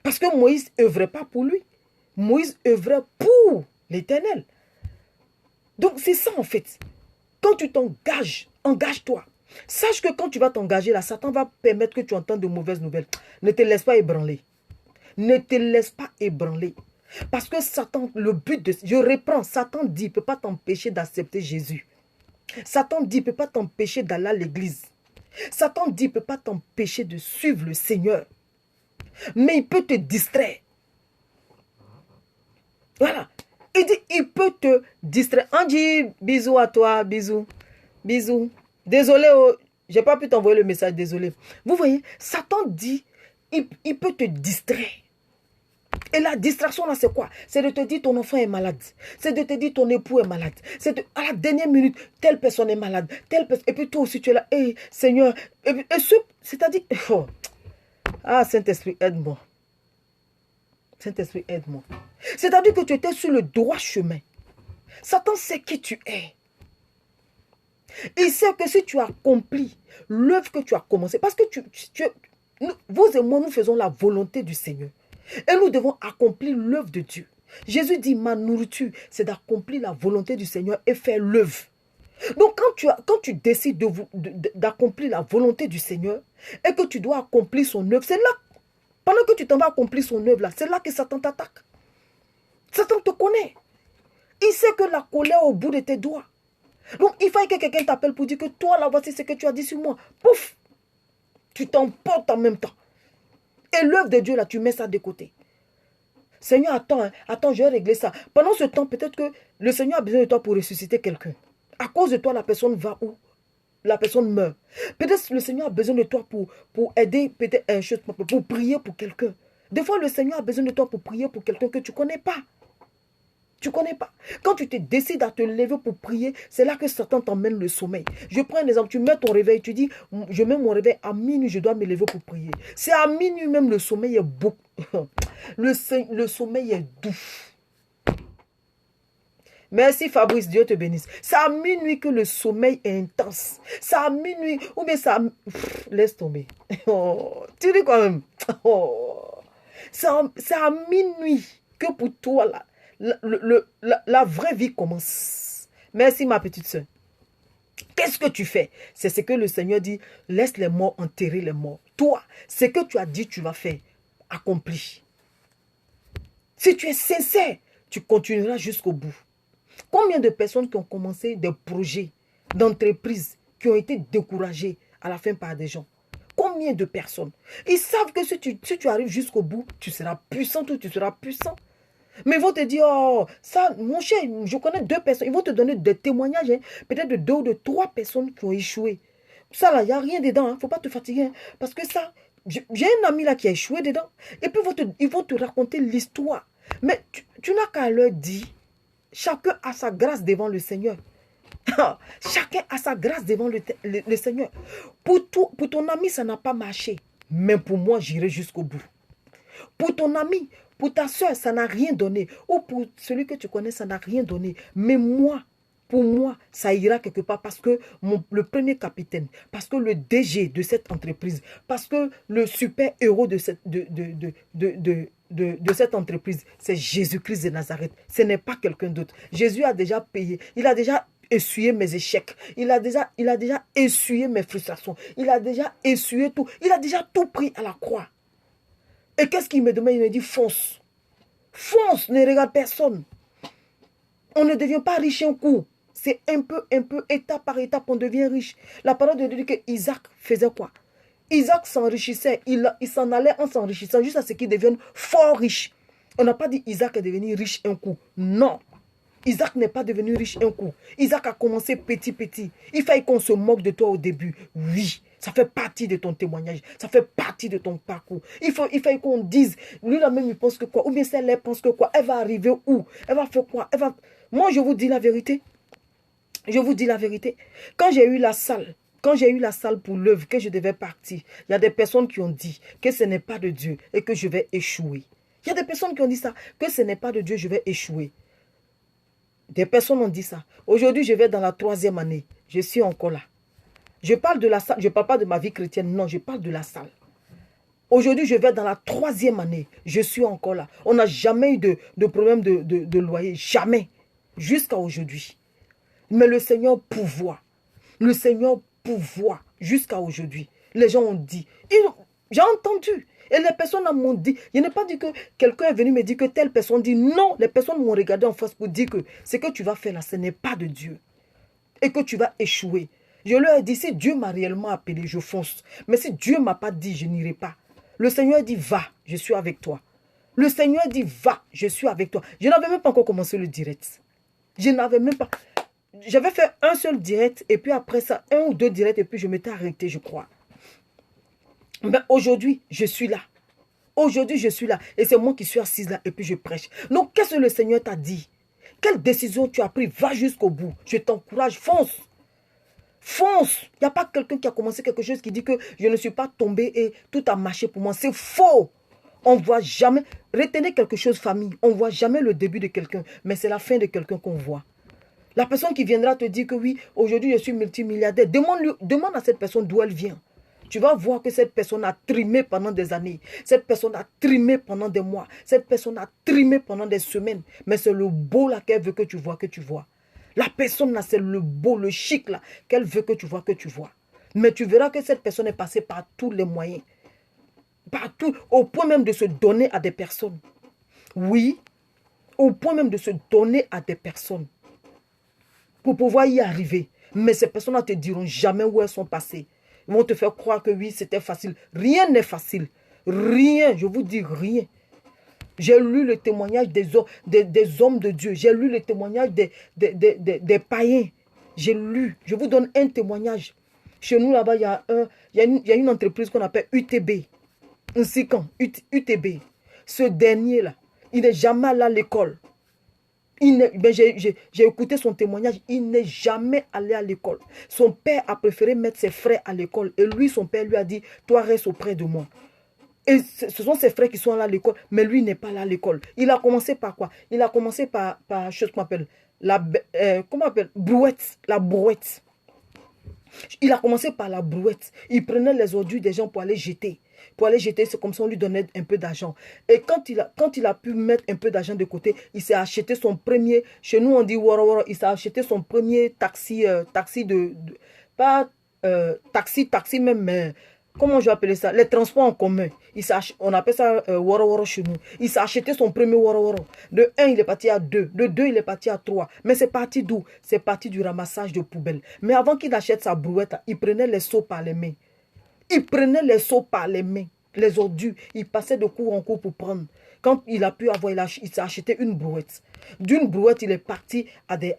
Parce que Moïse œuvrait pas pour lui. Moïse œuvrait pour l'Éternel. Donc, c'est ça en fait. Quand tu t'engages, engage-toi. Sache que quand tu vas t'engager là, Satan va permettre que tu entendes de mauvaises nouvelles. Ne te laisse pas ébranler. Ne te laisse pas ébranler. Parce que Satan, le but de... Je reprends, Satan dit, il ne peut pas t'empêcher d'accepter Jésus. Satan dit, il ne peut pas t'empêcher d'aller à l'église. Satan dit, il ne peut pas t'empêcher de suivre le Seigneur. Mais il peut te distraire. Voilà. Il dit, il peut te distraire. Angie, bisous à toi, bisous. Bisous. Désolé, oh, je n'ai pas pu t'envoyer le message, désolé. Vous voyez, Satan dit, il peut te distraire. Et la distraction là, c'est quoi? C'est de te dire ton enfant est malade. C'est de te dire ton époux est malade. C'est à la dernière minute, telle personne est malade. Telle personne, et puis toi aussi tu es là. Hey, Seigneur. C'est-à-dire... Oh. Ah, Saint-Esprit, aide-moi. Saint-Esprit, aide-moi. C'est-à-dire que tu étais sur le droit chemin. Satan sait qui tu es. Il sait que si tu accomplis l'œuvre que tu as commencé, parce que vous et moi, nous faisons la volonté du Seigneur. Et nous devons accomplir l'œuvre de Dieu. Jésus dit, ma nourriture, c'est d'accomplir la volonté du Seigneur et faire l'œuvre. Donc, quand tu décides d'accomplir la volonté du Seigneur et que tu dois accomplir son œuvre, c'est là, pendant que tu t'en vas accomplir son œuvre, là, c'est là que Satan t'attaque. Satan te connaît. Il sait que la colère est au bout de tes doigts. Donc, il faut que quelqu'un t'appelle pour dire que toi, là, voici ce que tu as dit sur moi. Pouf! Tu t'emportes en même temps. Et l'œuvre de Dieu, là, tu mets ça de côté. Seigneur, attends, hein, attends, je vais régler ça. Pendant ce temps, peut-être que le Seigneur a besoin de toi pour ressusciter quelqu'un. À cause de toi, la personne va où? La personne meurt. Peut-être que le Seigneur a besoin de toi pour aider, peut-être pour prier pour quelqu'un. Des fois, le Seigneur a besoin de toi pour prier pour quelqu'un que tu ne connais pas. Tu ne connais pas. Quand tu te décides à te lever pour prier, c'est là que Satan t'emmène le sommeil. Je prends un exemple. Tu mets ton réveil, tu dis, je mets mon réveil à minuit, je dois me lever pour prier. C'est à minuit même, le sommeil est beau. Le sommeil est doux. Merci Fabrice, Dieu te bénisse. C'est à minuit que le sommeil est intense. C'est à minuit, ou bien ça... Laisse tomber. Oh, tu dis quand même. Oh. C'est à minuit que pour toi, là, la vraie vie commence. Merci ma petite soeur. Qu'est-ce que tu fais? C'est ce que le Seigneur dit. Laisse les morts enterrer les morts. Toi, ce que tu as dit tu vas faire, accomplis. Si tu es sincère, tu continueras jusqu'au bout. Combien de personnes qui ont commencé des projets d'entreprise qui ont été découragées à la fin par des gens? Combien de personnes? Ils savent que si tu arrives jusqu'au bout, tu seras puissant ou tu seras puissant. Mais ils vont te dire, oh, ça, mon cher, je connais 2 personnes. Ils vont te donner des témoignages, hein, peut-être de 2 ou de 3 personnes qui ont échoué. Ça, là, il n'y a rien dedans. Il ne faut pas te fatiguer. Hein, parce que ça, j'ai un ami là qui a échoué dedans. Et puis, ils vont te raconter l'histoire. Mais tu n'as qu'à leur dire, chacun a sa grâce devant le Seigneur. Chacun a sa grâce devant le Seigneur. Pour ton ami, ça n'a pas marché. Mais pour moi, j'irai jusqu'au bout. Pour ton ami, pour ta soeur, ça n'a rien donné. Ou pour celui que tu connais, ça n'a rien donné. Mais moi, pour moi, ça ira quelque part parce que le premier capitaine, parce que le DG de cette entreprise, parce que le super-héros de cette entreprise, c'est Jésus-Christ de Nazareth. Ce n'est pas quelqu'un d'autre. Jésus a déjà payé. Il a déjà essuyé mes échecs. Il a déjà essuyé mes frustrations. Il a déjà essuyé tout. Il a déjà tout pris à la croix. Et qu'est-ce qu'il me demande? Il me dit, fonce. Fonce, ne regarde personne. On ne devient pas riche un coup. C'est un peu, étape par étape, on devient riche. La parole de Dieu dit que Isaac faisait quoi? Isaac s'enrichissait. Il s'en allait en s'enrichissant jusqu'à ce qu'il devienne fort riche. On n'a pas dit Isaac est devenu riche un coup. Non. Isaac n'est pas devenu riche un coup. Isaac a commencé petit, petit. Il fallait qu'on se moque de toi au début. Oui, ça fait partie de ton témoignage. Ça fait partie de ton parcours. Il fallait qu'on dise, lui-là même, il pense que quoi? Ou bien celle-là pense que quoi? Elle va arriver où? Elle va faire quoi? Moi, je vous dis la vérité. Je vous dis la vérité. Quand j'ai eu la salle pour l'œuvre, que je devais partir, il y a des personnes qui ont dit que ce n'est pas de Dieu et que je vais échouer. Il y a des personnes qui ont dit ça, que ce n'est pas de Dieu, je vais échouer. Des personnes ont dit ça. Aujourd'hui, je vais dans la 3e année. Je suis encore là. Je parle de la salle. Je ne parle pas de ma vie chrétienne. Non, je parle de la salle. Aujourd'hui, je vais dans la 3e année. Je suis encore là. On n'a jamais eu de problème de loyer. Jamais. Jusqu'à aujourd'hui. Mais le Seigneur pourvoit. Le Seigneur pourvoit jusqu'à aujourd'hui. Les gens ont dit. J'ai entendu. Et les personnes m'ont dit. Je n'ai pas dit que quelqu'un est venu me dire que telle personne dit. Non, les personnes m'ont regardé en face pour dire que ce que tu vas faire là, ce n'est pas de Dieu. Et que tu vas échouer. Je leur ai dit, si Dieu m'a réellement appelé, je fonce. Mais si Dieu ne m'a pas dit, je n'irai pas. Le Seigneur dit, va, je suis avec toi. Le Seigneur dit, va, je suis avec toi. Je n'avais même pas encore commencé le direct. Je n'avais même pas... J'avais fait un seul direct et puis après ça, 1 ou 2 directs et puis je m'étais arrêté, je crois. Mais aujourd'hui, je suis là. Aujourd'hui, je suis là. Et c'est moi qui suis assise là et puis je prêche. Donc, qu'est-ce que le Seigneur t'a dit? Quelle décision tu as prise? Va jusqu'au bout. Je t'encourage, fonce. Fonce. Il n'y a pas quelqu'un qui a commencé quelque chose qui dit que je ne suis pas tombé et tout a marché pour moi. C'est faux. On ne voit jamais. Retenez quelque chose, famille. On ne voit jamais le début de quelqu'un. Mais c'est la fin de quelqu'un qu'on voit. La personne qui viendra te dire que oui, aujourd'hui je suis multimilliardaire. Demande à cette personne d'où elle vient. Tu vas voir que cette personne a trimé pendant des années. Cette personne a trimé pendant des mois. Cette personne a trimé pendant des semaines. Mais c'est le beau là qu'elle veut que tu vois, La personne là, c'est le beau, le chic là qu'elle veut que tu vois, Mais tu verras que cette personne est passée par tous les moyens. Partout, au point même de se donner à des personnes. Oui, au point même de se donner à des personnes. Pour pouvoir y arriver. Mais ces personnes ne te diront jamais où elles sont passées. Ils vont te faire croire que oui, c'était facile. Rien n'est facile. Rien, je vous dis rien. J'ai lu le témoignage des hommes de Dieu. J'ai lu le témoignage des païens. J'ai lu. Je vous donne un témoignage. Chez nous, là-bas, il y a une entreprise qu'on appelle UTB. Un SICAN, UTB. Ce dernier-là, il n'est jamais allé à l'école. J'ai écouté son témoignage. Il n'est jamais allé à l'école. Son père a préféré mettre ses frères à l'école. Et lui, son père lui a dit, toi reste auprès de moi. Et ce sont ses frères qui sont là à l'école. Mais lui n'est pas là à l'école. Il a commencé par quoi? Il a commencé par chose qu'on appelle brouette. La brouette. Il a commencé par la brouette. Il prenait les ordures des gens pour aller jeter. C'est comme ça on lui donnait un peu d'argent. Et quand il a pu mettre un peu d'argent de côté, il s'est acheté son premier, chez nous on dit woro woro, il s'est acheté son premier taxi, taxi même, mais comment je vais appeler ça? Les transports en commun. On appelle ça woro woro chez nous. Il s'est acheté son premier woro woro. De 1, il est parti à 2. De 2, il est parti à 3. Mais c'est parti d'où? C'est parti du ramassage de poubelles. Mais avant qu'il achète sa brouette, il prenait les seaux par les mains. Il prenait les seaux par les mains, les ordures. Il passait de cours en cours pour prendre. Quand il a pu avoir, il s'est acheté une brouette. D'une brouette, il est parti à des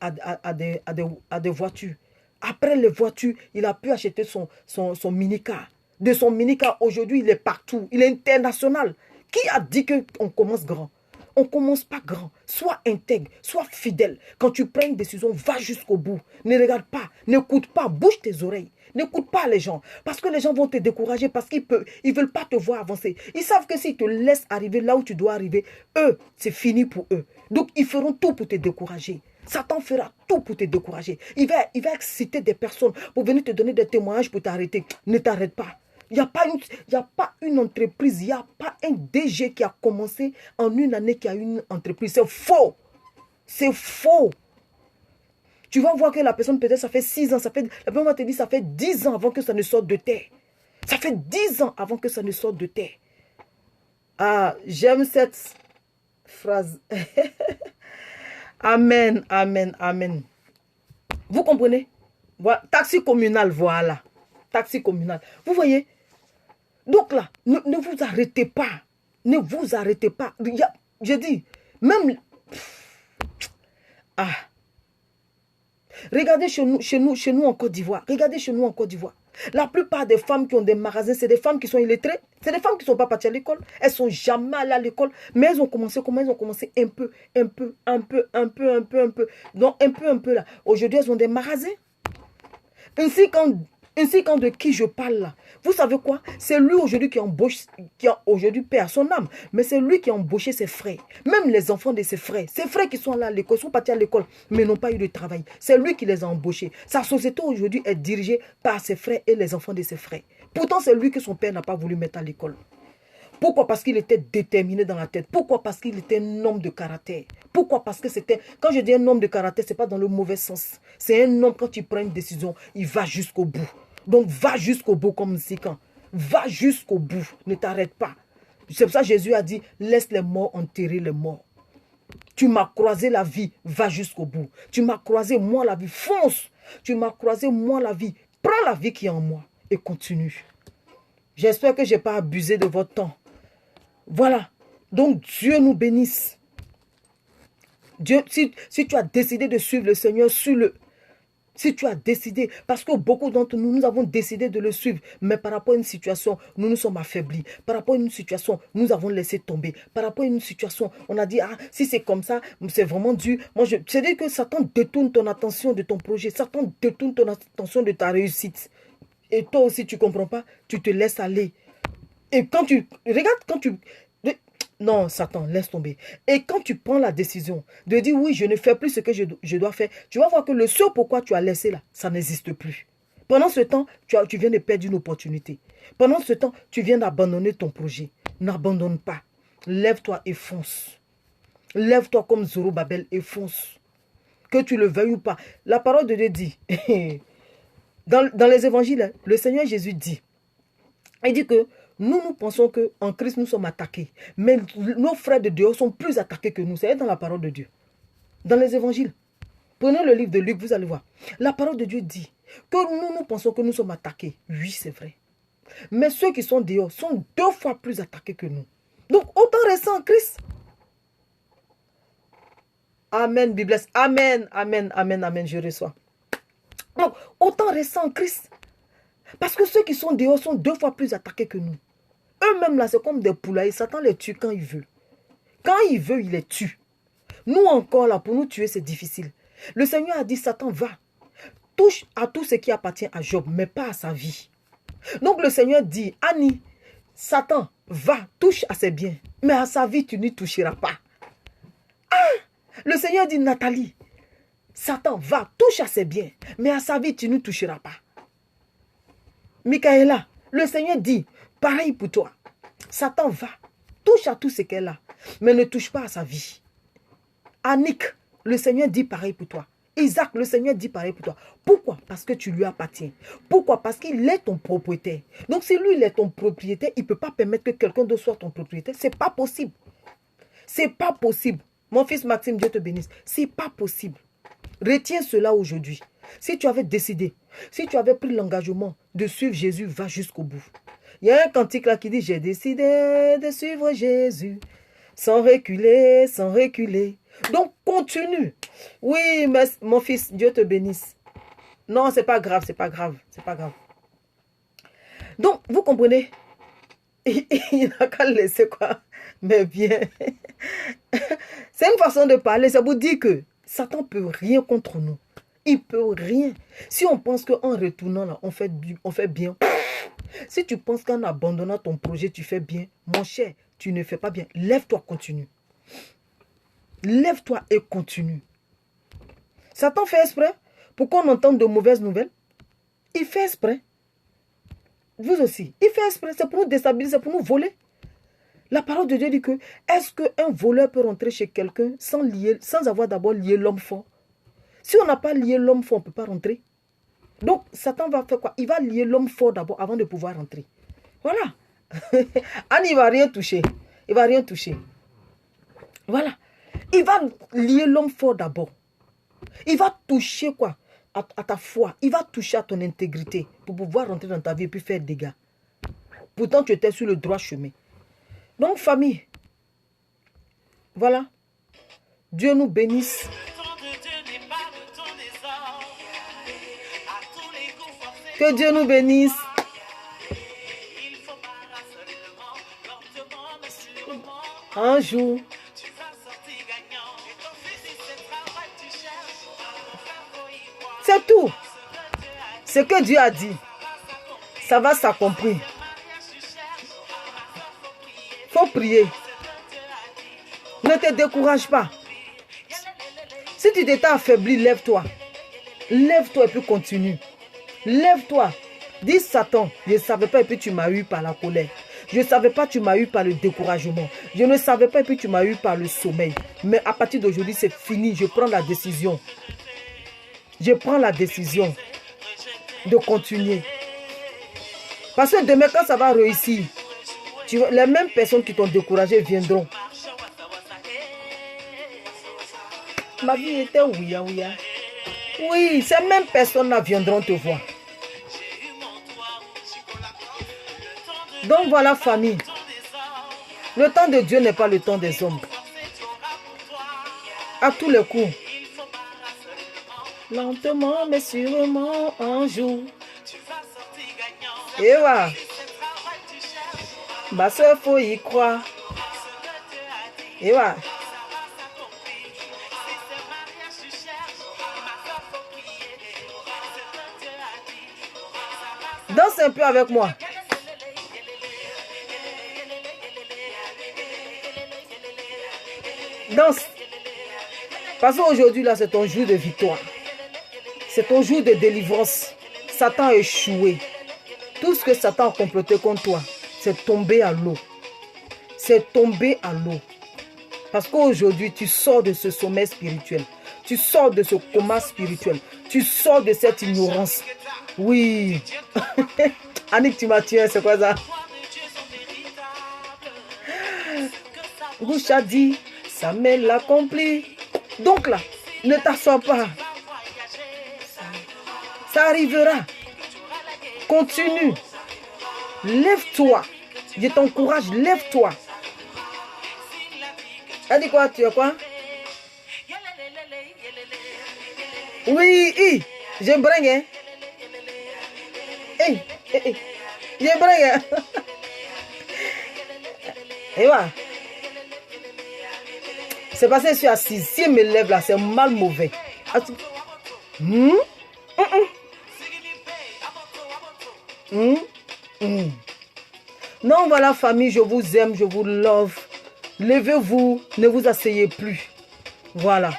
voitures. Après les voitures, il a pu acheter son minicar. De son minicar, aujourd'hui, il est partout. Il est international. Qui a dit qu'on commence grand? On ne commence pas grand. Sois intègre, sois fidèle. Quand tu prends une décision, va jusqu'au bout. Ne regarde pas, n'écoute pas, bouge tes oreilles. N'écoute pas les gens. Parce que les gens vont te décourager parce qu'ils ne veulent pas te voir avancer. Ils savent que s'ils te laissent arriver là où tu dois arriver, eux, c'est fini pour eux. Donc, ils feront tout pour te décourager. Satan fera tout pour te décourager. Il va exciter des personnes pour venir te donner des témoignages pour t'arrêter. Ne t'arrête pas. Il n'y a pas une entreprise, il n'y a pas un DG qui a commencé en une année qui a une entreprise. C'est faux. C'est faux. Tu vas voir que la personne, peut-être, ça fait 6 ans. La personne va te dire, ça fait 10 ans avant que ça ne sorte de terre. Ça fait 10 ans avant que ça ne sorte de terre. Ah, j'aime cette phrase. Amen, amen, amen. Vous comprenez? Voilà. Taxi communal, voilà. Taxi communal. Vous voyez? Donc là, ne vous arrêtez pas. Ne vous arrêtez pas. J'ai dit, même... Ah, regardez chez nous en Côte d'Ivoire. Regardez chez nous en Côte d'Ivoire. La plupart des femmes qui ont des magasins, c'est des femmes qui sont illettrées. C'est des femmes qui ne sont pas parties à l'école. Elles ne sont jamais allées à l'école. Mais elles ont commencé comment? Elles ont commencé un peu. Donc un peu là. Aujourd'hui, elles ont des magasins. Ainsi quand de qui je parle là. Vous savez quoi? C'est lui aujourd'hui qui embauche, qui a aujourd'hui paix à son âme. Mais c'est lui qui a embauché ses frères. Même les enfants de ses frères. Ses frères qui sont là à l'école, sont partis à l'école, mais n'ont pas eu de travail. C'est lui qui les a embauchés. Sa société aujourd'hui est dirigée par ses frères et les enfants de ses frères. Pourtant, c'est lui que son père n'a pas voulu mettre à l'école. Pourquoi? Parce qu'il était déterminé dans la tête. Pourquoi? Parce qu'il était un homme de caractère. Pourquoi? Parce que c'était... Quand je dis un homme de caractère, ce n'est pas dans le mauvais sens. C'est un homme, quand il prend une décision, il va jusqu'au bout. Donc, va jusqu'au bout comme Sican. Va jusqu'au bout. Ne t'arrête pas. C'est pour ça que Jésus a dit, laisse les morts enterrer les morts. Tu m'as croisé la vie, va jusqu'au bout. Tu m'as croisé, moi, la vie, fonce. Tu m'as croisé, moi, la vie. Prends la vie qui est en moi et continue. J'espère que je n'ai pas abusé de votre temps. Voilà. Donc, Dieu nous bénisse. Dieu, si tu as décidé de suivre le Seigneur, suis-le. Si tu as décidé, parce que beaucoup d'entre nous, nous avons décidé de le suivre, mais par rapport à une situation, nous nous sommes affaiblis. Par rapport à une situation, nous avons laissé tomber. Par rapport à une situation, on a dit, ah, si c'est comme ça, c'est vraiment dur. C'est-à-dire que Satan détourne ton attention de ton projet. Satan détourne ton attention de ta réussite. Et toi aussi, tu ne comprends pas, tu te laisses aller. Et quand tu... Regarde, quand tu... Non, Satan, laisse tomber. Et quand tu prends la décision de dire, oui, je ne fais plus ce que je dois faire, tu vas voir que le ce pourquoi tu as laissé là, ça n'existe plus. Pendant ce temps, tu viens de perdre une opportunité. Pendant ce temps, tu viens d'abandonner ton projet. N'abandonne pas. Lève-toi et fonce. Lève-toi comme Zorobabel et fonce. Que tu le veuilles ou pas. La parole de Dieu dit, dans les évangiles, le Seigneur Jésus dit, il dit que nous pensons qu'en Christ, nous sommes attaqués. Mais nos frères de Dieu sont plus attaqués que nous. C'est dans la parole de Dieu. Dans les évangiles. Prenez le livre de Luc, vous allez voir. La parole de Dieu dit que nous pensons que nous sommes attaqués. Oui, c'est vrai. Mais ceux qui sont dehors sont 2 fois plus attaqués que nous. Donc, autant rester en Christ. Amen, Bible. Amen, amen, amen, amen, je reçois. Donc, autant rester en Christ. Parce que ceux qui sont dehors sont 2 fois plus attaqués que nous. Eux-mêmes, là, c'est comme des poulailles. Satan les tue quand il veut. Quand il veut, il les tue. Nous encore, là, pour nous tuer, c'est difficile. Le Seigneur a dit, Satan, va. Touche à tout ce qui appartient à Job, mais pas à sa vie. Donc, le Seigneur dit, Annie, Satan, va, touche à ses biens. Mais à sa vie, tu n'y toucheras pas. Ah! Le Seigneur dit, Nathalie, Satan, va, touche à ses biens. Mais à sa vie, tu n'y toucheras pas. Michaela, le Seigneur dit, pareil pour toi. Satan va, touche à tout ce qu'elle a, mais ne touche pas à sa vie. Annick, le Seigneur dit pareil pour toi. Isaac, le Seigneur dit pareil pour toi. Pourquoi? Parce que tu lui appartiens. Pourquoi? Parce qu'il est ton propriétaire. Donc si lui, il est ton propriétaire, il ne peut pas permettre que quelqu'un d'autre soit ton propriétaire. Ce n'est pas possible. Ce n'est pas possible. Mon fils Maxime, Dieu te bénisse. Ce n'est pas possible. Retiens cela aujourd'hui. Si tu avais décidé, si tu avais pris l'engagement de suivre Jésus, va jusqu'au bout. Il y a un cantique là qui dit, j'ai décidé de suivre Jésus, sans reculer, sans reculer. Donc, continue. Oui, mais mon fils, Dieu te bénisse. Non, c'est pas grave, c'est pas grave, c'est pas grave. Donc, vous comprenez? Il n'a qu'à laisser quoi? Mais bien. C'est une façon de parler, ça vous dit que Satan ne peut rien contre nous. Il ne peut rien. Si on pense qu'en retournant là, on fait bien. Si tu penses qu'en abandonnant ton projet, tu fais bien, mon cher, tu ne fais pas bien. Lève-toi, continue. Lève-toi et continue. Satan fait exprès pour qu'on entende de mauvaises nouvelles. Il fait exprès. Vous aussi. Il fait exprès. C'est pour nous déstabiliser, c'est pour nous voler. La parole de Dieu dit que est-ce qu'un voleur peut rentrer chez quelqu'un sans avoir d'abord lié l'homme fort? Si on n'a pas lié l'homme fort, on ne peut pas rentrer. Donc, Satan va faire quoi? Il va lier l'homme fort d'abord avant de pouvoir rentrer. Voilà. Anne, il ne va rien toucher. Il ne va rien toucher. Voilà. Il va lier l'homme fort d'abord. Il va toucher quoi? À ta foi. Il va toucher à ton intégrité pour pouvoir rentrer dans ta vie et puis faire des dégâts. Pourtant, tu étais sur le droit chemin. Donc, famille, voilà. Dieu nous bénisse. Que Dieu nous bénisse. Un jour. C'est tout. Ce que Dieu a dit, ça va s'accomplir. Faut prier. Ne te décourage pas. Si tu t'es affaibli, lève-toi. Lève-toi et puis continue. Lève-toi. Dis Satan, je ne savais pas et puis tu m'as eu par la colère. Je ne savais pas, tu m'as eu par le découragement. Je ne savais pas et puis tu m'as eu par le sommeil. Mais à partir d'aujourd'hui, c'est fini. Je prends la décision. Je prends la décision de continuer. Parce que demain, quand ça va réussir, les mêmes personnes qui t'ont découragé viendront. Ma vie était ouïa, ouïa. Oui, ces mêmes personnes-là viendront te voir. Donc voilà, famille. Le temps de Dieu n'est pas le temps des hommes. À tous les coups. Lentement, mais sûrement, un jour. Et voilà. Ma soeur, faut y croire. Et voilà. Danse un peu avec moi. Danse. Parce qu'aujourd'hui, là, c'est ton jour de victoire. C'est ton jour de délivrance. Satan a échoué. Tout ce que Satan a comploté contre toi, c'est tombé à l'eau. C'est tombé à l'eau. Parce qu'aujourd'hui, tu sors de ce sommeil spirituel. Tu sors de ce coma spirituel. Tu sors de cette ignorance. Oui. Annick, tu m'as tué, c'est quoi ça? Bouche a dit, Samuel l'accomplit. Donc là, ne t'assois pas. Ça arrivera. Continue. Lève-toi. Je t'encourage, lève-toi. Elle dit quoi? Tu as quoi? Oui, je bringue. Hein? Je bringue. Hein? Et voilà. C'est parce que je suis assise. Si elle me lève là, c'est mal mauvais. Non, voilà, famille, je vous aime, je vous love. Levez-vous, ne vous asseyez plus. Voilà.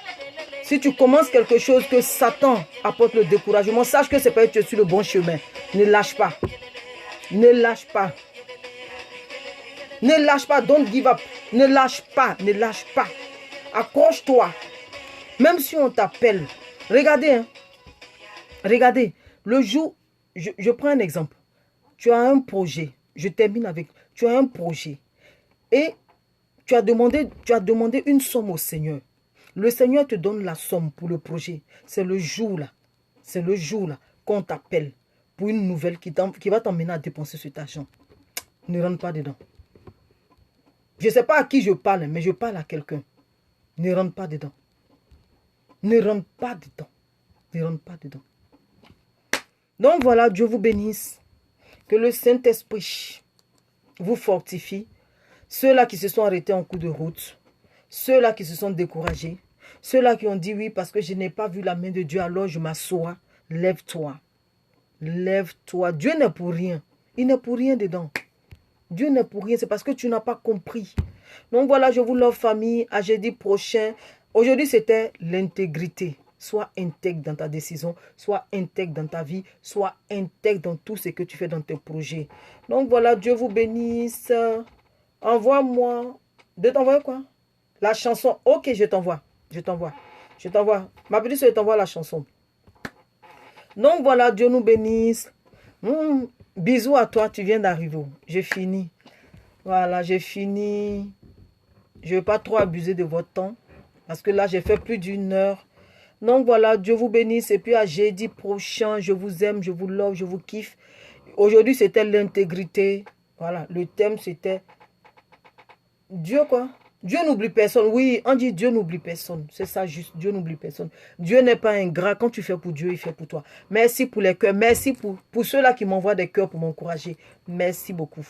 Si tu commences quelque chose que Satan apporte le découragement, sache que c'est pas que tu es sur le bon chemin. Ne lâche pas. Ne lâche pas. Ne lâche pas, don't give up. Ne lâche pas, ne lâche pas. Accroche-toi. Même si on t'appelle. Regardez, hein. Regardez. Le jour, je prends un exemple. Tu as un projet. Je termine avec. Tu as un projet. Et tu as demandé une somme au Seigneur. Le Seigneur te donne la somme pour le projet. C'est le jour là. C'est le jour là qu'on t'appelle pour une nouvelle qui va t'emmener à dépenser cet argent. Ne rentre pas dedans. Je ne sais pas à qui je parle, mais je parle à quelqu'un. Ne rentre pas dedans. Ne rentre pas dedans. Ne rentre pas dedans. Donc voilà, Dieu vous bénisse. Que le Saint-Esprit vous fortifie. Ceux-là qui se sont arrêtés en cours de route. Ceux-là qui se sont découragés. Ceux-là qui ont dit oui parce que je n'ai pas vu la main de Dieu, alors je m'assois. Lève-toi. Lève-toi. Dieu n'est pour rien. Il n'est pour rien dedans. Dieu n'est pour rien. C'est parce que tu n'as pas compris. Donc voilà, je vous love famille. À jeudi prochain. Aujourd'hui, c'était l'intégrité. Sois intègre dans ta décision. Sois intègre dans ta vie. Sois intègre dans tout ce que tu fais dans tes projets. Donc voilà, Dieu vous bénisse. Envoie-moi. De t'envoyer quoi? La chanson. Ok, je t'envoie. Je t'envoie. Je t'envoie. Ma petite soeur, je t'envoie la chanson. Donc voilà, Dieu nous bénisse. Bisous à toi, tu viens d'arriver. J'ai fini. Voilà, j'ai fini. Je ne vais pas trop abuser de votre temps. Parce que là, j'ai fait plus d'une heure. Donc voilà, Dieu vous bénisse. Et puis à jeudi prochain, je vous aime, je vous love, je vous kiffe. Aujourd'hui, c'était l'intégrité. Voilà, le thème, c'était Dieu quoi? Dieu n'oublie personne. Oui, on dit Dieu n'oublie personne. C'est ça juste. Dieu n'oublie personne. Dieu n'est pas ingrat. Quand tu fais pour Dieu, il fait pour toi. Merci pour les cœurs. Merci pour ceux-là qui m'envoient des cœurs pour m'encourager. Merci beaucoup.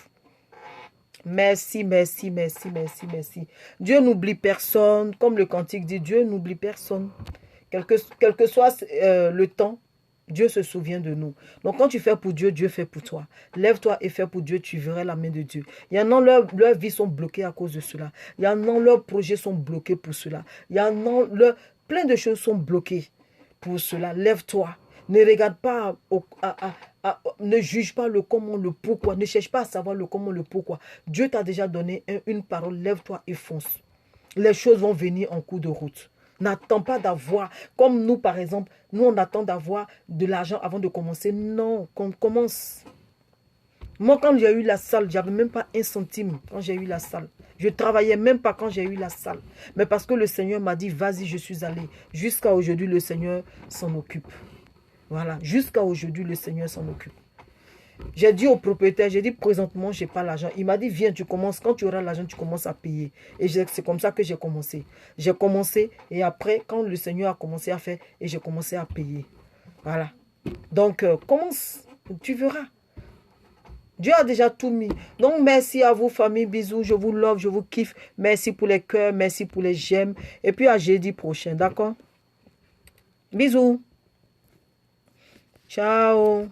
Merci, merci, merci, merci, merci. Dieu n'oublie personne. Comme le cantique dit, Dieu n'oublie personne. Quel que soit le temps, Dieu se souvient de nous. Donc quand tu fais pour Dieu, Dieu fait pour toi. Lève-toi et fais pour Dieu, tu verras la main de Dieu. Il y en a, leurs vies sont bloquées à cause de cela. Il y en a, leurs projets sont bloqués pour cela. Il y en a, plein de choses sont bloquées pour cela. Lève-toi. Ne regarde pas, ne juge pas le comment, le pourquoi. Ne cherche pas à savoir le comment, le pourquoi. Dieu t'a déjà donné une parole. Lève-toi et fonce. Les choses vont venir en cours de route. N'attends pas d'avoir, comme nous par exemple, nous on attend d'avoir de l'argent avant de commencer. Non, qu'on commence. Moi quand j'ai eu la salle, j'avais même pas un centime quand j'ai eu la salle. Je travaillais même pas quand j'ai eu la salle. Mais parce que le Seigneur m'a dit, vas-y, je suis allé. Jusqu'à aujourd'hui, le Seigneur s'en occupe. Voilà, jusqu'à aujourd'hui, le Seigneur s'en occupe. J'ai dit au propriétaire, j'ai dit présentement, je n'ai pas l'argent. Il m'a dit, viens, tu commences. Quand tu auras l'argent, tu commences à payer. Et c'est comme ça que j'ai commencé. J'ai commencé et après, quand le Seigneur a commencé à faire, et j'ai commencé à payer. Voilà. Donc, commence. Tu verras. Dieu a déjà tout mis. Donc, merci à vous, famille. Bisous. Je vous love, je vous kiffe. Merci pour les cœurs, merci pour les j'aime. Et puis, à jeudi prochain. D'accord? Bisous. Ciao.